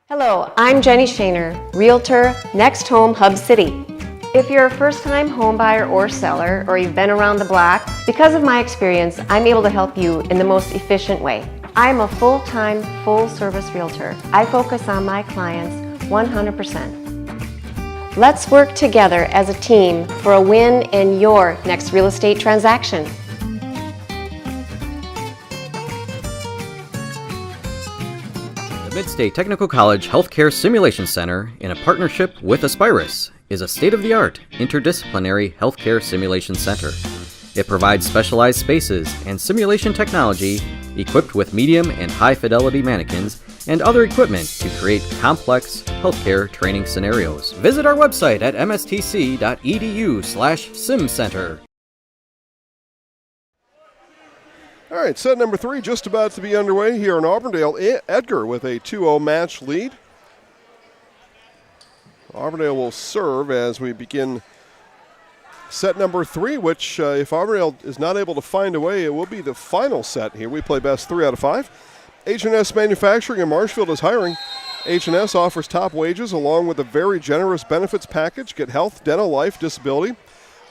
Hello, I'm Jenny Shaner, Realtor, Next Home Hub City. If you're a first-time home buyer or seller, or you've been around the block, because of my experience, I'm able to help you in the most efficient way. I'm a full-time, full-service realtor. I focus on my clients 100%. Let's work together as a team for a win in your next real estate transaction. The Mid-State Technical College Healthcare Simulation Center, in a partnership with Aspirus, is a state-of-the-art interdisciplinary healthcare simulation center. It provides specialized spaces and simulation technology equipped with medium and high-fidelity mannequins and other equipment to create complex healthcare training scenarios. Visit our website at mstc.edu/simcenter. All right, set number 3 just about to be underway here in Auburndale. Edgar with a 2-0 match lead. Auburndale will serve as we begin set number 3, which if Auburndale is not able to find a way, it will be the final set here. We play best 3 out of 5. H&S Manufacturing in Marshfield is hiring. H&S offers top wages along with a very generous benefits package. Get health, dental, life, disability,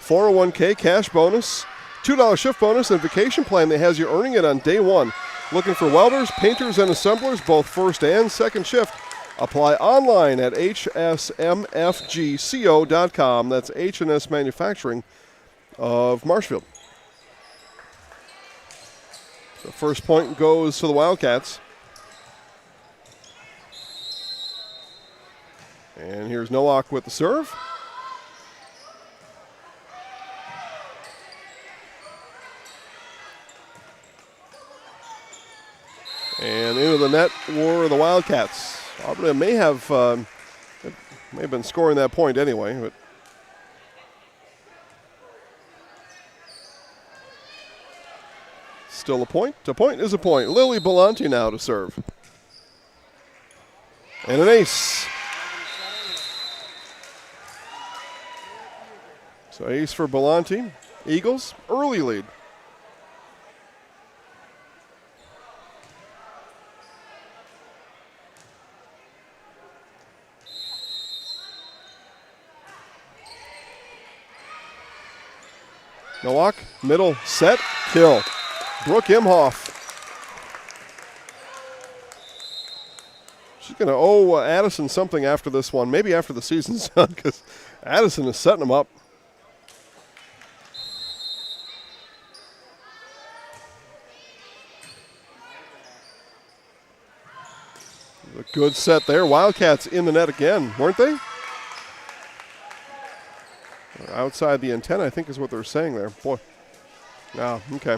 401k, cash bonus, $2 shift bonus, and vacation plan that has you earning it on day 1. Looking for welders, painters, and assemblers, both first and second shift. Apply online at hsmfgco.com. That's H&S Manufacturing of Marshfield. The first point goes to the Wildcats. And here's Nowak with the serve. And into the net were the Wildcats. Auburndale may have been scoring that point anyway, but still a point. A point is a point. Lily Belanti now to serve. And an ace. So ace for Belanti. Eagles, early lead. Nowak, middle, set, kill. Brooke Imhoff. She's going to owe Addison something after this one, maybe after the season's done, because Addison is setting them up. A good set there. Wildcats in the net again, weren't they? Outside the antenna, I think is what they're saying there. Boy. Oh, okay.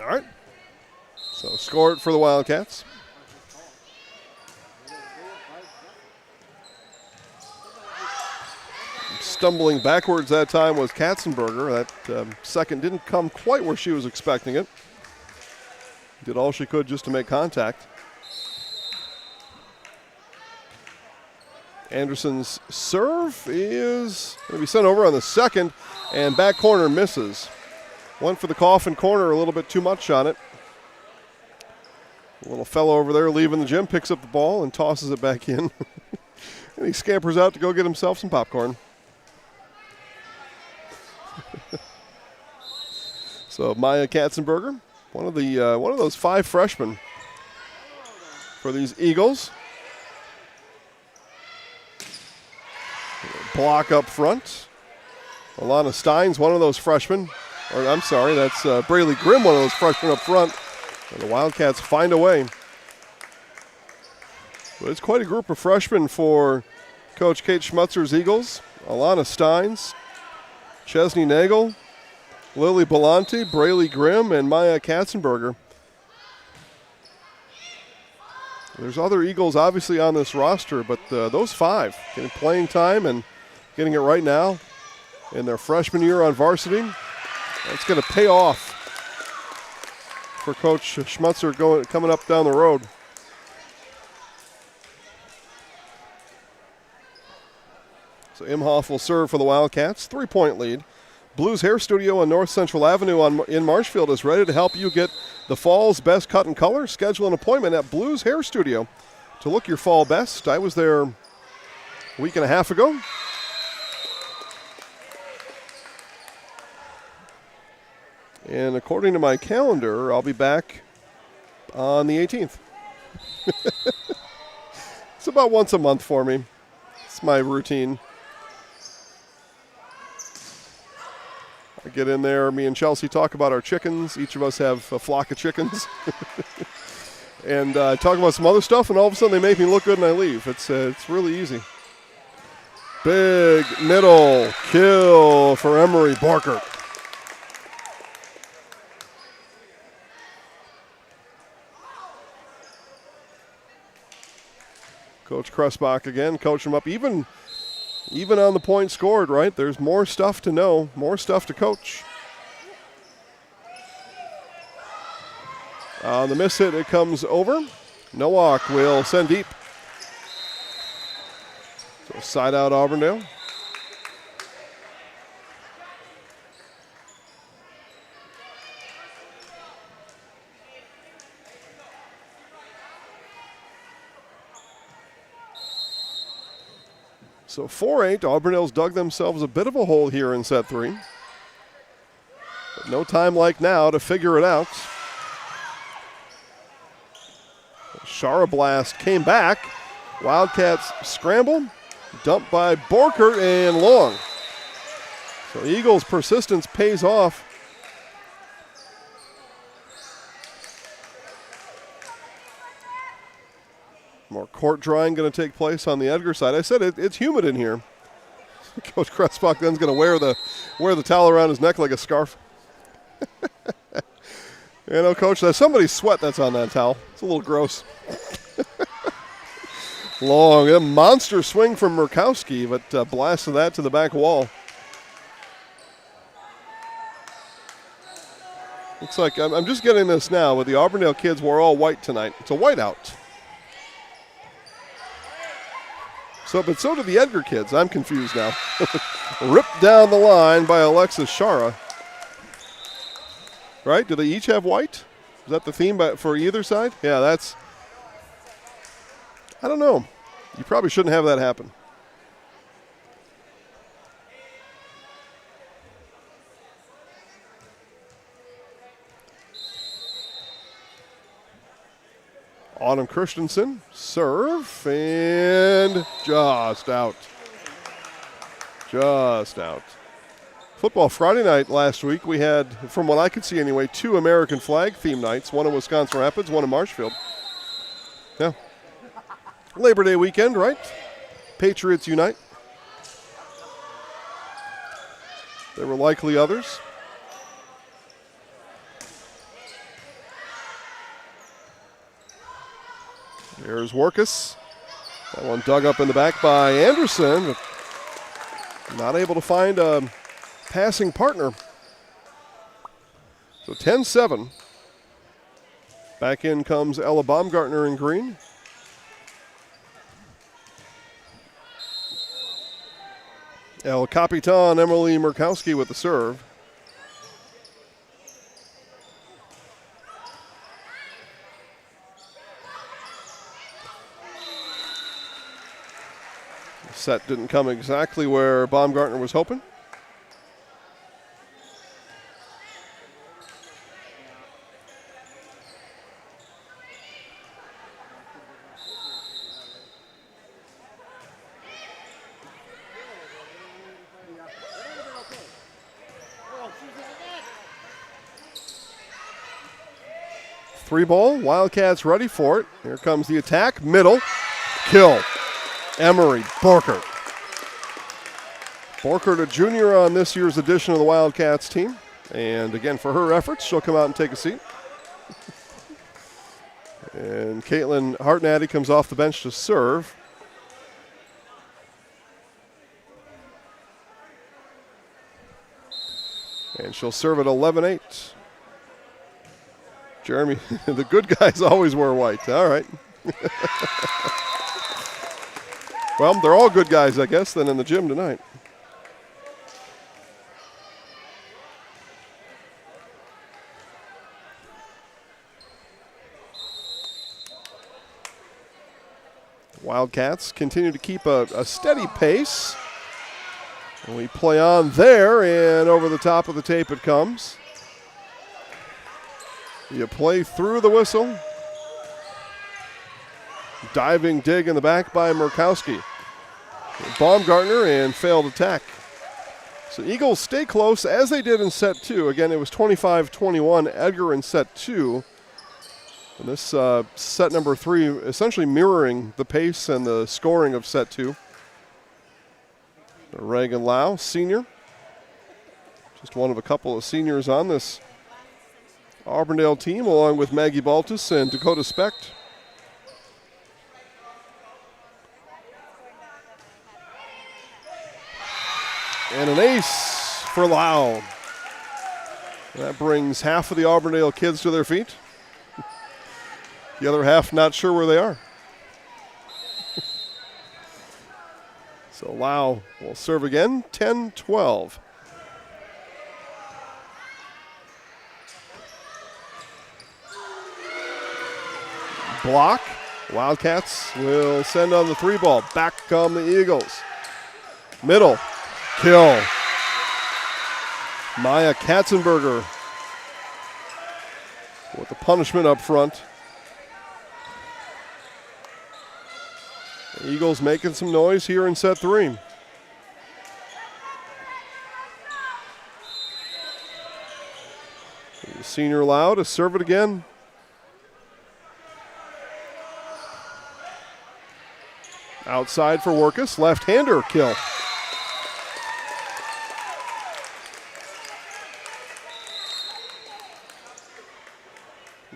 All right. So score it for the Wildcats. Stumbling backwards that time was Katzenberger. That second didn't come quite where she was expecting it. Did all she could just to make contact. Anderson's serve is going to be sent over on the second, and back corner misses. Went for the coffin corner, a little bit too much on it. A little fellow over there leaving the gym picks up the ball and tosses it back in. And he scampers out to go get himself some popcorn. So Maya Katzenberger, one of those 5 freshmen for these Eagles. Block up front. Alana Steins, one of those freshmen. Or I'm sorry, that's Braylee Grimm, one of those freshmen up front. And the Wildcats find a way. But it's quite a group of freshmen for Coach Kate Schmutzer's Eagles. Alana Steins, Chesney Nagel, Lily Belanti, Braylee Grimm, and Maya Katzenberger. There's other Eagles obviously on this roster, but those 5 getting playing time and getting it right now. in their freshman year on varsity. That's going to pay off for Coach Schmutzer coming up down the road. So Imhoff will serve for the Wildcats. 3-point lead. Blues Hair Studio on North Central Avenue in Marshfield is ready to help you get the fall's best cut and color. Schedule an appointment at Blues Hair Studio to look your fall best. I was there a week and a half ago. And according to my calendar, I'll be back on the 18th. It's about once a month for me. It's my routine. I get in there, me and Chelsea talk about our chickens. Each of us have a flock of chickens. And talk about some other stuff, and all of a sudden they make me look good and I leave. It's really easy. Big middle kill for Emery Borkert. Coach Krusbach again, coaching them up. Even on the point scored, right? There's more stuff to know, more stuff to coach. On the miss hit, it comes over. Nowak will send deep. So side out Auburndale. So 4-8, Auburndale's dug themselves a bit of a hole here in set 3. But no time like now to figure it out. Shara blast came back. Wildcats scramble. Dumped by Borkert and long. So Eagles' persistence pays off. More court drying going to take place on the Edgar side. I said it's humid in here. Coach Krusbach then's going to wear the towel around his neck like a scarf. You know, Coach, there's somebody's sweat that's on that towel. It's a little gross. Long, a monster swing from Murkowski, but blasted that to the back wall. Looks like I'm just getting this now, but the Auburndale kids wore all white tonight. It's a whiteout. So did the Edgar kids. I'm confused now. Ripped down the line by Alexis Shara. Right? Do they each have white? Is that the theme for either side? Yeah, that's... I don't know. You probably shouldn't have that happen. Autumn Christensen, serve, and just out. Just out. Football Friday night last week, we had, from what I could see anyway, 2 American flag theme nights, one in Wisconsin Rapids, one in Marshfield. Yeah. Labor Day weekend, right? Patriots unite. There were likely others. There's Workus. That one dug up in the back by Anderson. Not able to find a passing partner. So 10-7. Back in comes Ella Baumgartner in green. El Capitan Emily Murkowski with the serve. The set didn't come exactly where Baumgartner was hoping. Three ball, Wildcats ready for it. Here comes the attack, middle, kill. Emery Borkert. Borkert, a junior on this year's edition of the Wildcats team. And again, for her efforts, she'll come out and take a seat. And Caitlin Hartnaddy comes off the bench to serve. And she'll serve at 11-8. Jeremy, the good guys always wear white. All right. Well, they're all good guys, I guess, then in the gym tonight. Wildcats continue to keep a steady pace. And we play on there, and over the top of the tape it comes. You play through the whistle. Diving dig in the back by Murkowski. Baumgartner and failed attack. So Eagles stay close as they did in set 2. Again, it was 25-21 Edgar in set 2. And this set number 3 essentially mirroring the pace and the scoring of set 2. Reagan Lau, senior. Just one of a couple of seniors on this Auburndale team, along with Maggie Baltus and Dakota Specht. And an ace for Lau. That brings half of the Auburndale kids to their feet. The other half not sure where they are. So Lau will serve again, 10-12. Block. Wildcats will send on the 3 ball. Back come the Eagles. Middle. Kill. Maya Katzenberger with the punishment up front. The Eagles making some noise here in set 3. The senior Lau to serve it again. Outside for Workus. Left-hander kill.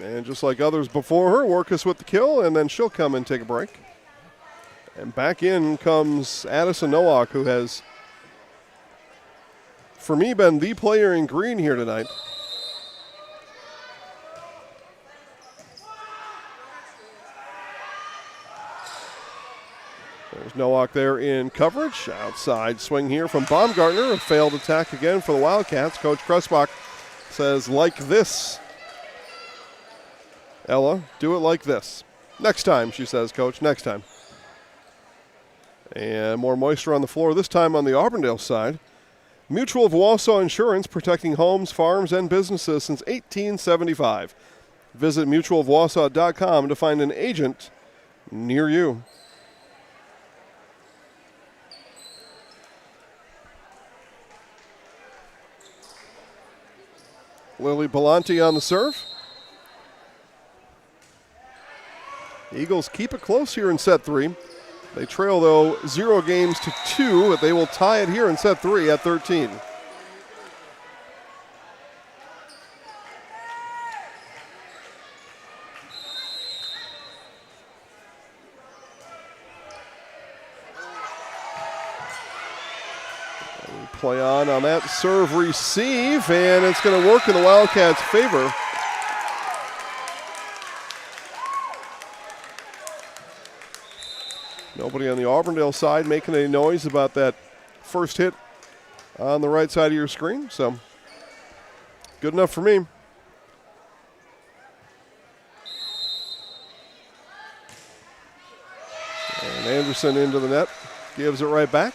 And just like others before her, Workus with the kill, and then she'll come and take a break. And back in comes Addison Nowak, who has, for me, been the player in green here tonight. There's Nowak there in coverage. Outside swing here from Baumgartner. A failed attack again for the Wildcats. Coach Kressbach says, like this. Ella, do it like this. Next time, she says, Coach, next time. And more moisture on the floor, this time on the Auburndale side. Mutual of Wausau Insurance, protecting homes, farms, and businesses since 1875. Visit mutualofwausau.com to find an agent near you. Lily Belanti on the serve. Eagles keep it close here in set 3. They trail, though, 0 games to 2, but they will tie it here in set 3 at 13. Play on that serve receive, and it's going to work in the Wildcats' favor. Nobody on the Auburndale side making any noise about that first hit on the right side of your screen, so good enough for me. And Anderson into the net, gives it right back.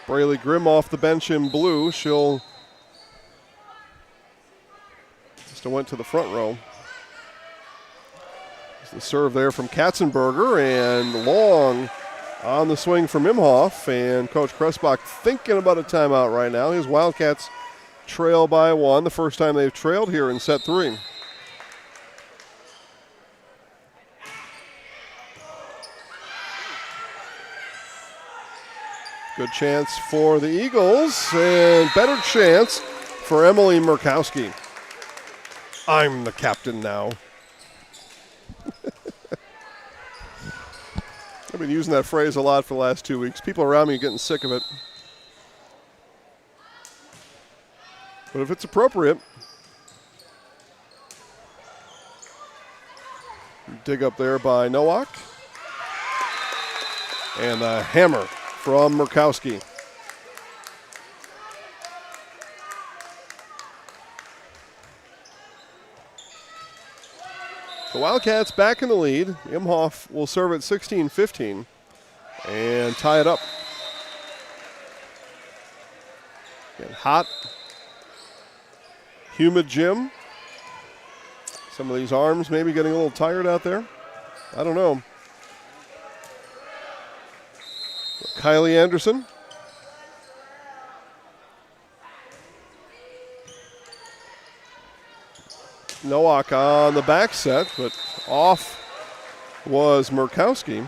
Braylee Grimm off the bench in blue. She'll just went to the front row. There's the serve there from Katzenberger, and long on the swing from Imhoff. And Coach Kressbach thinking about a timeout right now. His Wildcats trail by 1, the first time they've trailed here in set 3. Good chance for the Eagles, and better chance for Emily Murkowski. I'm the captain now. I've been using that phrase a lot for the last 2 weeks. People around me are getting sick of it. But if it's appropriate, dig up there by Nowak. And a hammer from Murkowski. The Wildcats back in the lead. Imhoff will serve at 16-15 and tie it up. Getting hot, humid gym. Some of these arms maybe getting a little tired out there. I don't know. Kylie Anderson. Nowak on the back set, but off was Murkowski.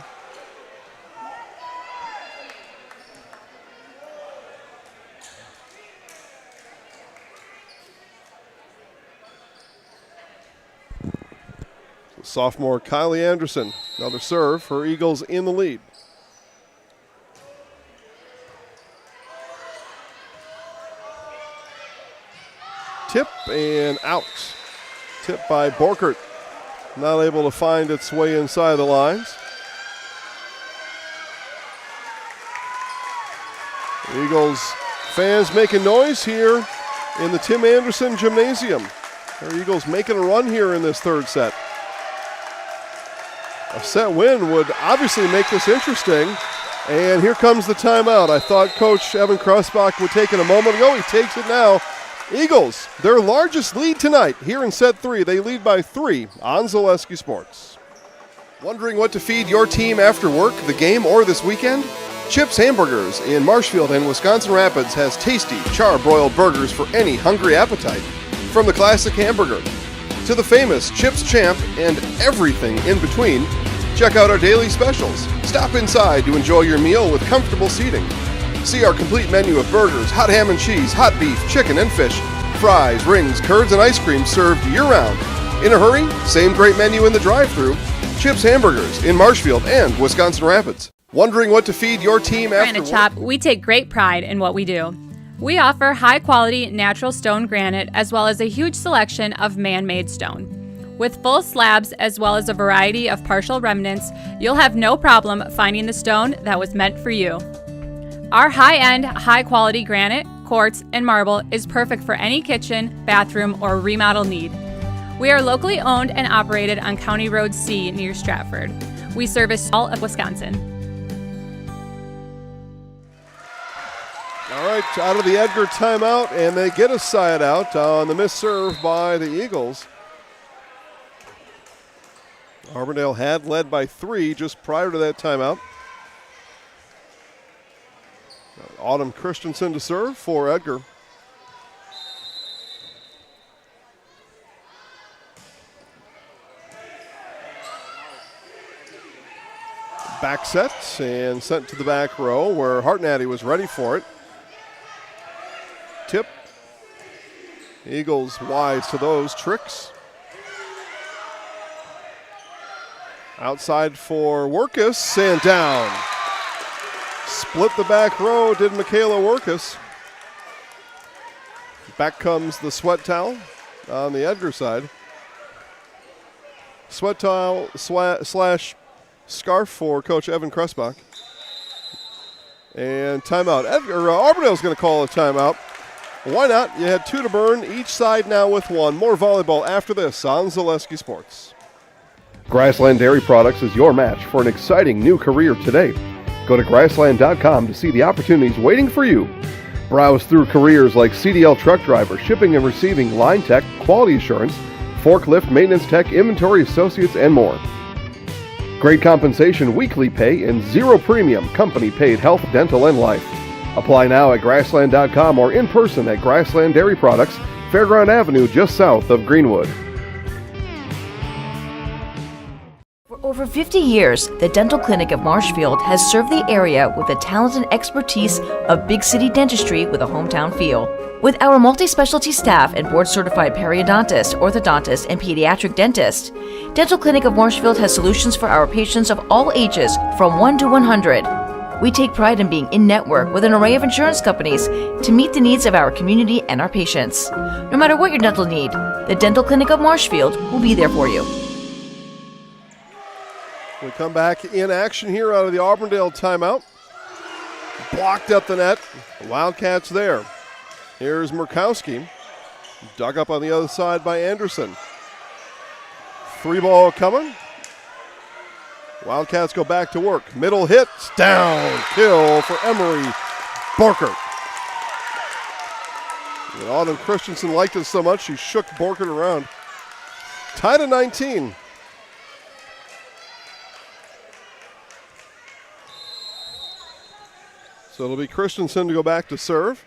Sophomore Kylie Anderson, another serve for Eagles in the lead. Tip and out. Tip by Borkert. Not able to find its way inside the lines. Eagles fans making noise here in the Tim Anderson Gymnasium. The Eagles making a run here in this third set. A set win would obviously make this interesting. And here comes the timeout. I thought Coach Evan Krusbach would take it a moment ago. He takes it now. Eagles, their largest lead tonight here in set 3. They lead by 3 on Zaleski Sports. Wondering what to feed your team after work, the game, or this weekend? Chips Hamburgers in Marshfield and Wisconsin Rapids has tasty char-broiled burgers for any hungry appetite. From the classic hamburger to the famous Chips Champ and everything in between, check out our daily specials. Stop inside to enjoy your meal with comfortable seating. See our complete menu of burgers, hot ham and cheese, hot beef, chicken and fish, fries, rings, curds, and ice cream served year-round. In a hurry? Same great menu in the drive-thru. Chips Hamburgers in Marshfield and Wisconsin Rapids. Wondering what to feed your team after Granite Shop, we take great pride in what we do. We offer high-quality natural stone granite as well as a huge selection of man-made stone. With full slabs as well as a variety of partial remnants, you'll have no problem finding the stone that was meant for you. Our high-end, high-quality granite, quartz, and marble is perfect for any kitchen, bathroom, or remodel need. We are locally owned and operated on County Road C near Stratford. We service all of Wisconsin. All right, out of the Edgar timeout, and they get a side out on the missed serve by the Eagles. Auburndale had led by 3 just prior to that timeout. Autumn Christensen to serve for Edgar. Back set and sent to the back row where Hartnady was ready for it. Tip. Eagles wise to those tricks. Outside for Workus and down. Split the back row, did Michaela Workus. Back comes the sweat towel on the Edgar side. Sweat towel slash scarf for Coach Evan Krusbach. And timeout. Auburndale's going to call a timeout. Why not? You had 2 to burn, each side now with 1. More volleyball after this on Zaleski Sports. Grassland Dairy Products is your match for an exciting new career today. Go to grassland.com to see the opportunities waiting for you. Browse through careers like CDL truck driver, shipping and receiving, line tech, quality assurance, forklift, maintenance tech, inventory associates, and more. Great compensation, weekly pay, and 0 premium company paid health, dental, and life. Apply now at grassland.com or in person at Grassland Dairy Products, Fairground Avenue, just south of Greenwood. over 50 years, the Dental Clinic of Marshfield has served the area with the talent and expertise of big city dentistry with a hometown feel. With our multi-specialty staff and board-certified periodontist, orthodontist, and pediatric dentist, Dental Clinic of Marshfield has solutions for our patients of all ages from 1 to 100. We take pride in being in-network with an array of insurance companies to meet the needs of our community and our patients. No matter what your dental need, the Dental Clinic of Marshfield will be there for you. We come back in action here out of the Auburndale timeout. Blocked up the net. Wildcats there. Here's Murkowski. Dug up on the other side by Anderson. 3 ball coming. Wildcats go back to work. Middle hits. Down. Kill for Emery Borkert. And Autumn Christensen liked it so much she shook Borkert around. Tied at 19. So it'll be Christensen to go back to serve.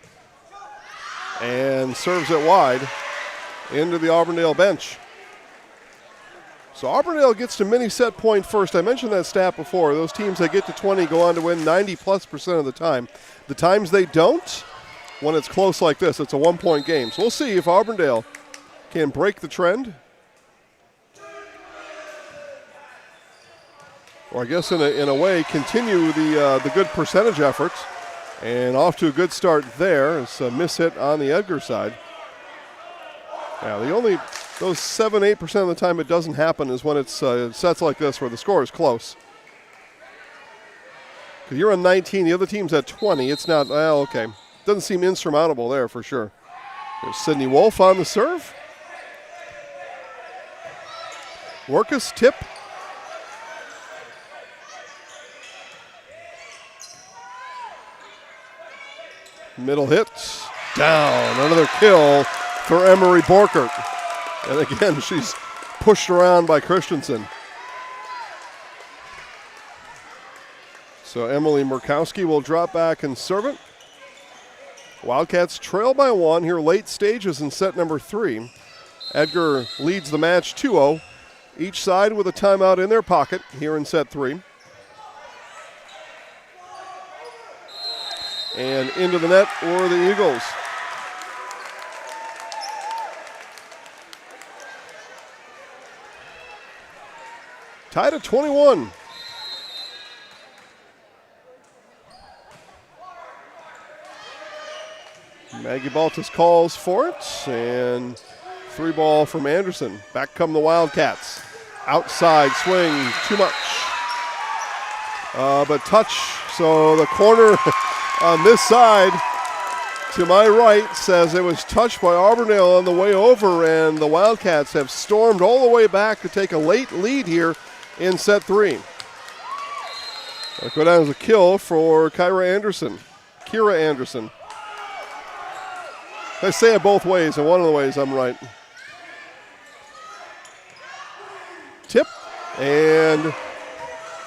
And serves it wide into the Auburndale bench. So Auburndale gets to mini set point first. I mentioned that stat before. Those teams that get to 20 go on to win 90+% of the time. The times they don't, when it's close like this, it's a 1-point game. So we'll see if Auburndale can break the trend. Or I guess in a way continue the good percentage efforts. And off to a good start there. It's a miss hit on the Edgar side. Yeah, those 7-8% of the time it doesn't happen is when it's sets like this where the score is close. Because you're on 19, the other team's at 20. It's not, well, okay. Doesn't seem insurmountable there for sure. There's Sydney Wolf on the serve. Workus tip. Middle hits, down, another kill for Emery Borkert. And again, she's pushed around by Christensen. So Emily Murkowski will drop back and serve it. Wildcats trail by 1 here late stages in set number 3. Edgar leads the match 2-0. Each side with a timeout in their pocket here in set 3. And into the net for the Eagles. Tied at 21. Maggie Baltus calls for it, and 3 ball from Anderson. Back come the Wildcats. Outside swing, too much. But touch, so the corner on this side to my right says it was touched by Auburndale on the way over, and the Wildcats have stormed all the way back to take a late lead here in set 3. That'll go down as a kill for Kira Anderson. I say it both ways, and one of the ways I'm right. Tip, and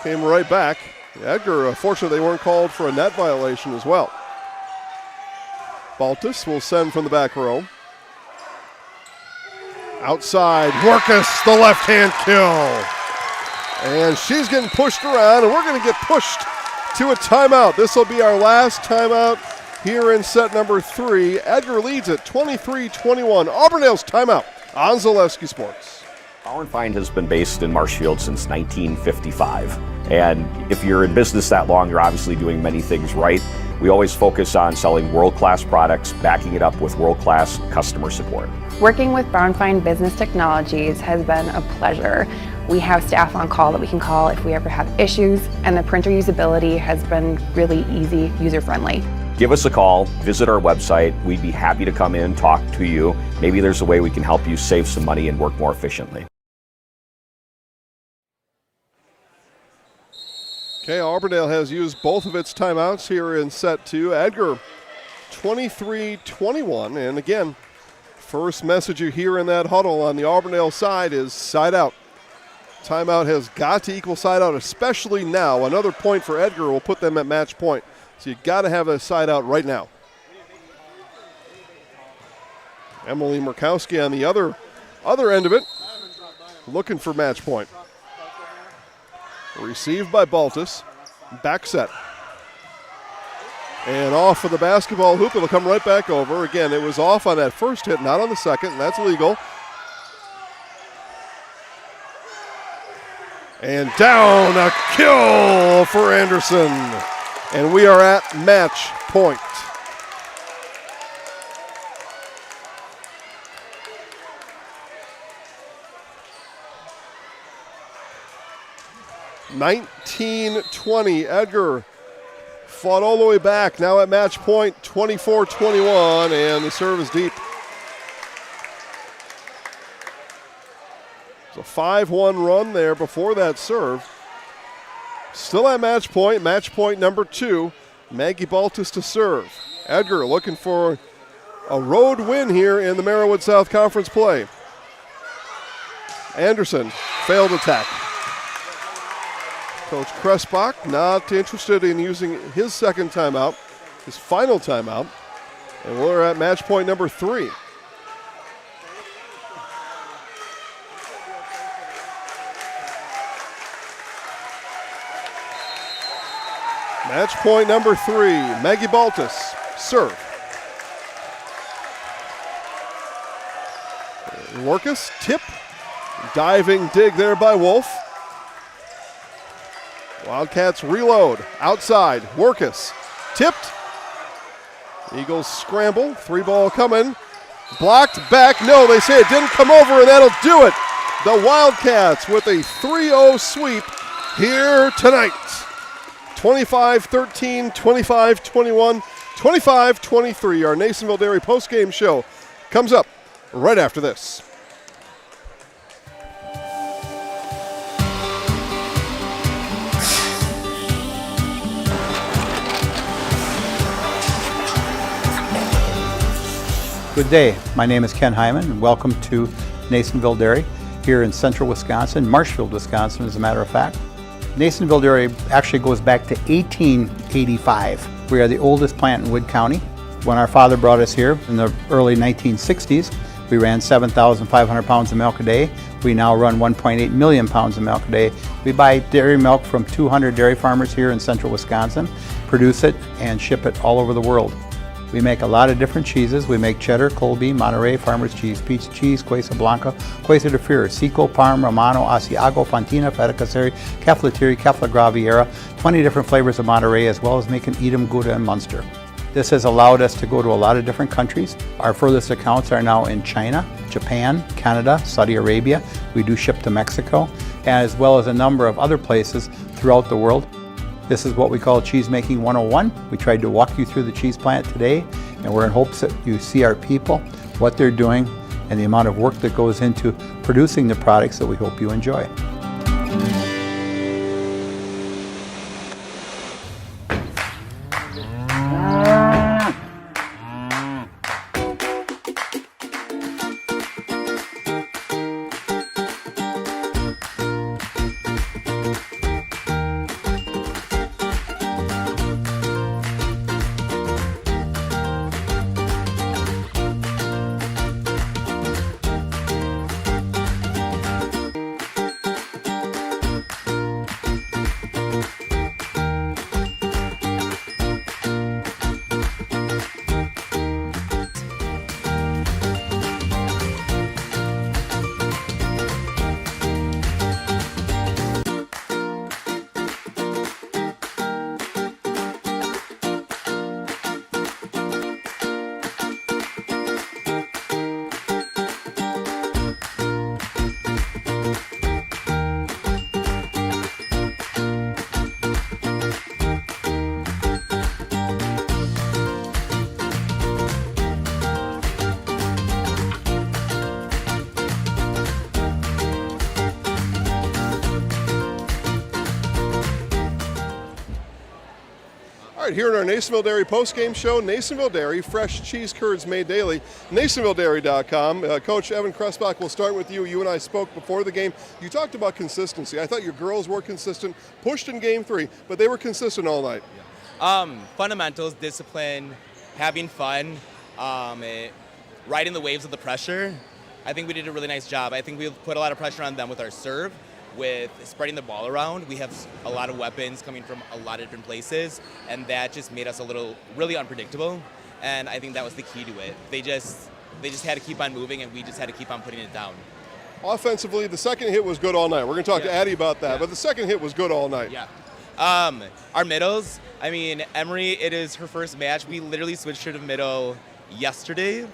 came right back. Edgar, fortunately, they weren't called for a net violation as well. Baltus will send from the back row. Outside, Workus, the left-hand kill. And she's getting pushed around, and we're going to get pushed to a timeout. This will be our last timeout here in set number 3. Edgar leads at 23-21. Auburndale's timeout on Zaleski Sports. Power & Find has been based in Marshfield since 1955. And if you're in business that long, you're obviously doing many things right. We always focus on selling world-class products, backing it up with world-class customer support. Working with Power & Find Business Technologies has been a pleasure. We have staff on call that we can call if we ever have issues, and the printer usability has been really easy, user-friendly. Give us a call, visit our website. We'd be happy to come in, talk to you. Maybe there's a way we can help you save some money and work more efficiently. Okay, Auburndale has used both of its timeouts here in set 2. Edgar, 23-21. And again, first message you hear in that huddle on the Auburndale side is side out. Timeout has got to equal side out, especially now. Another point for Edgar will put them at match point. So you got to have a side out right now. Emily Murkowski on the other end of it, looking for match point. Received by Baltus. Back set. And off of the basketball hoop. It'll come right back over. Again, it was off on that first hit, not on the second, and that's legal. And down, a kill for Anderson. And we are at match point. (19-20). Edgar fought all the way back. Now at match point, 24-21, and the serve is deep. It's a 5-1 run there before that serve. Still at match point number 2. Maggie Baltus to serve. Edgar looking for a road win here in the Merriwood South Conference play. Anderson, failed attack. Coach Kressbach not interested in using his second timeout, his final timeout. And we're at match point number 3. Match point number 3, Maggie Baltus, serve. Workus, tip, diving dig there by Wolf. Wildcats reload, outside, Workus, tipped. Eagles scramble, 3-ball coming, blocked back, no, they say it didn't come over and that'll do it. The Wildcats with a 3-0 sweep here tonight. 25-13, 25-21, 25-23. Our Nasonville Dairy postgame show comes up right after this. Good day. My name is Ken Hyman, and welcome to Nasonville Dairy here in central Wisconsin, Marshfield, Wisconsin, as a matter of fact. Nasonville Dairy actually goes back to 1885. We are the oldest plant in Wood County. When our father brought us here in the early 1960s, we ran 7,500 pounds of milk a day. We now run 1.8 million pounds of milk a day. We buy dairy milk from 200 dairy farmers here in central Wisconsin, produce it, and ship it all over the world. We make a lot of different cheeses. We make cheddar, Colby, Monterey, Farmer's Cheese, Peach Cheese, Quesa Blanca, Quesa de Freer, Seco, Parm, Romano, Asiago, Fontina, Feta Caseri, Caflatiri, Cafla Graviera, 20 different flavors of Monterey, as well as making Edam, Gouda, and Munster. This has allowed us to go to a lot of different countries. Our furthest accounts are now in China, Japan, Canada, Saudi Arabia. We do ship to Mexico, as well as a number of other places throughout the world. This is what we call Cheese Making 101. We tried to walk you through the cheese plant today, and we're in hopes that you see our people, what they're doing, and the amount of work that goes into producing the products that we hope you enjoy. All right, here in our Nasonville Dairy postgame show, Nasonville Dairy, fresh cheese curds made daily, NasonvilleDairy.com. Coach Evan Kressbach, we'll start with you. You and I spoke before the game. You talked about consistency. I thought your girls were consistent, pushed in game 3, but they were consistent all night. Fundamentals, discipline, having fun, riding the waves of the pressure. I think we did a really nice job. I think we put a lot of pressure on them with our serve, with spreading the ball around. We have a lot of weapons coming from a lot of different places, and that just made us really unpredictable. And I think that was the key to it. They just had to keep on moving, and we just had to keep on putting it down. Offensively, the second hit was good all night. We're going to talk to Addie about that, but the second hit was good all night. Yeah. Our middles, I mean, Emery, it is her first match. We literally switched her to middle yesterday.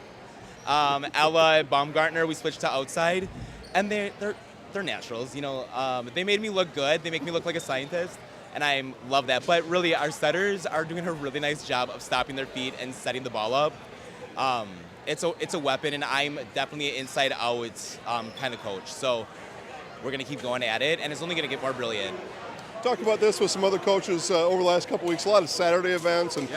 Ella Baumgartner, we switched to outside, and they're naturals. You know, they made me look good. They make me look like a scientist, and I love that. But really, our setters are doing a really nice job of stopping their feet and setting the ball up. It's a weapon, and I'm definitely an inside-out kind of coach. So we're going to keep going at it, and it's only going to get more brilliant. Talked about this with some other coaches over the last couple weeks, a lot of Saturday events, and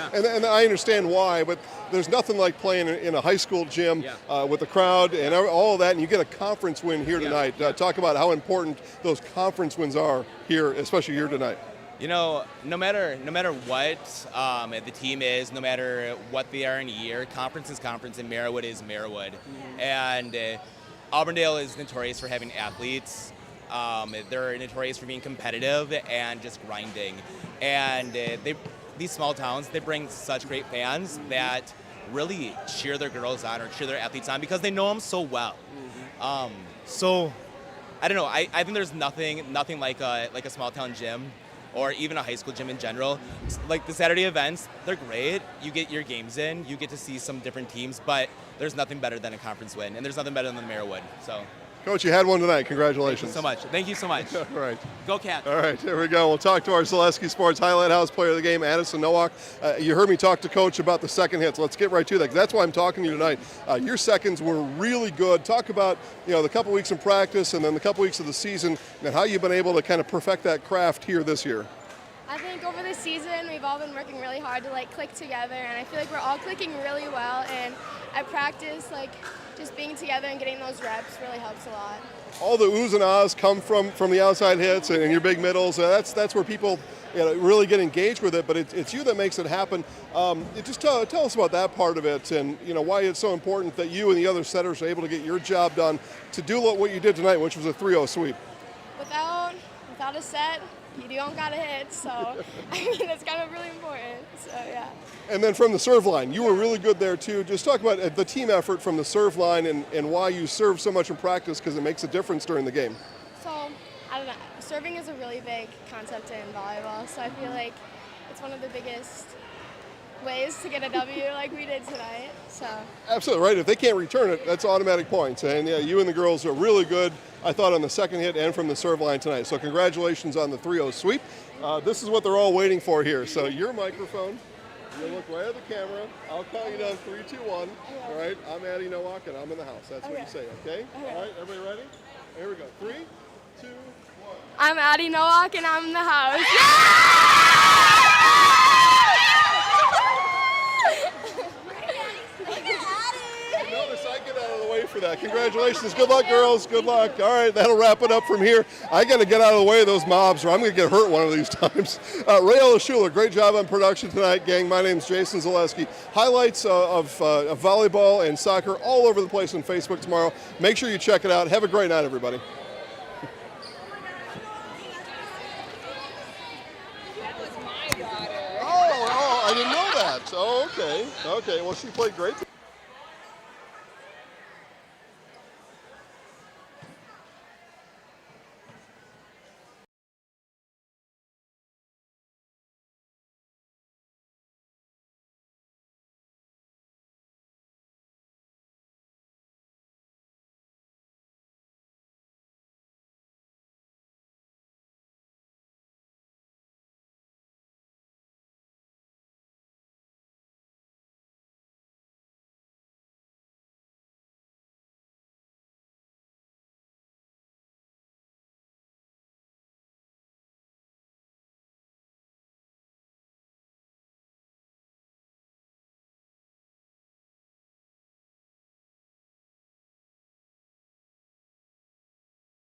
I understand why, but there's nothing like playing in a high school gym with the crowd and all of that, and you get a conference win here tonight. Talk about how important those conference wins are here, especially here tonight. You know, no matter what the team is, no matter what they are in a year, conference is conference, and Merriwood is Merriwood. And Auburndale is notorious for having athletes. They're notorious for being competitive and just grinding. And these small towns, they bring such great fans that really cheer their girls on or cheer their athletes on because they know them so well. So I don't know. I think there's nothing like a small town gym or even a high school gym in general. Like the Saturday events, they're great. You get your games in, you get to see some different teams, but there's nothing better than a conference win, and there's nothing better than Merriwood. So, Coach, you had one tonight. Congratulations. Thank you so much. All right. Go Cats. All right, here we go. We'll talk to our Zaleski Sports Highlight House player of the game, Addison Nowak. You heard me talk to Coach about the second hits. Let's get right to that, 'cause that's why I'm talking to you tonight. Your seconds were really good. Talk about the couple weeks in practice and then the couple weeks of the season and how you've been able to kind of perfect that craft here this year. I think over the season we've all been working really hard to click together, and I feel like we're all clicking really well, and at practice just being together and getting those reps really helps a lot. All the oohs and ahs come from the outside hits and your big middles. That's where people really get engaged with it, but it's you that makes it happen. Just tell us about that part of it and why it's so important that you and the other setters are able to get your job done to do what you did tonight, which was a 3-0 sweep. Without a set, you don't got to hit, so I mean that's kind of really important. So yeah. And then from the serve line, you were really good there too. Just talk about the team effort from the serve line and why you serve so much in practice, because it makes a difference during the game. So I don't know. Serving is a really big concept in volleyball, so I feel like it's one of the biggest ways to get a W like we did tonight. So absolutely right. If they can't return it, that's automatic points. And you and the girls are really good, I thought, on the second hit and from the serve line tonight. So congratulations on the 3-0 sweep. This is what they're all waiting for here. So your microphone, you look right at the camera. I'll call you down 3, 2, 1. All right, I'm Addie Nowak and I'm in the house. That's what you say, okay? All right, everybody ready? Here we go. 3, 2, 1. I'm Addie Nowak and I'm in the house. Notice I get out of the way for that. Congratulations. Good luck, girls. Good luck. All right, that'll wrap it up from here. I got to get out of the way of those mobs or I'm going to get hurt one of these times. Rayola Schuler, great job on production tonight, gang. My name's Jason Zaleski. Highlights of volleyball and soccer all over the place on Facebook tomorrow. Make sure you check it out. Have a great night, everybody. Oh, I didn't know that. Oh, okay. Okay, well, she played great.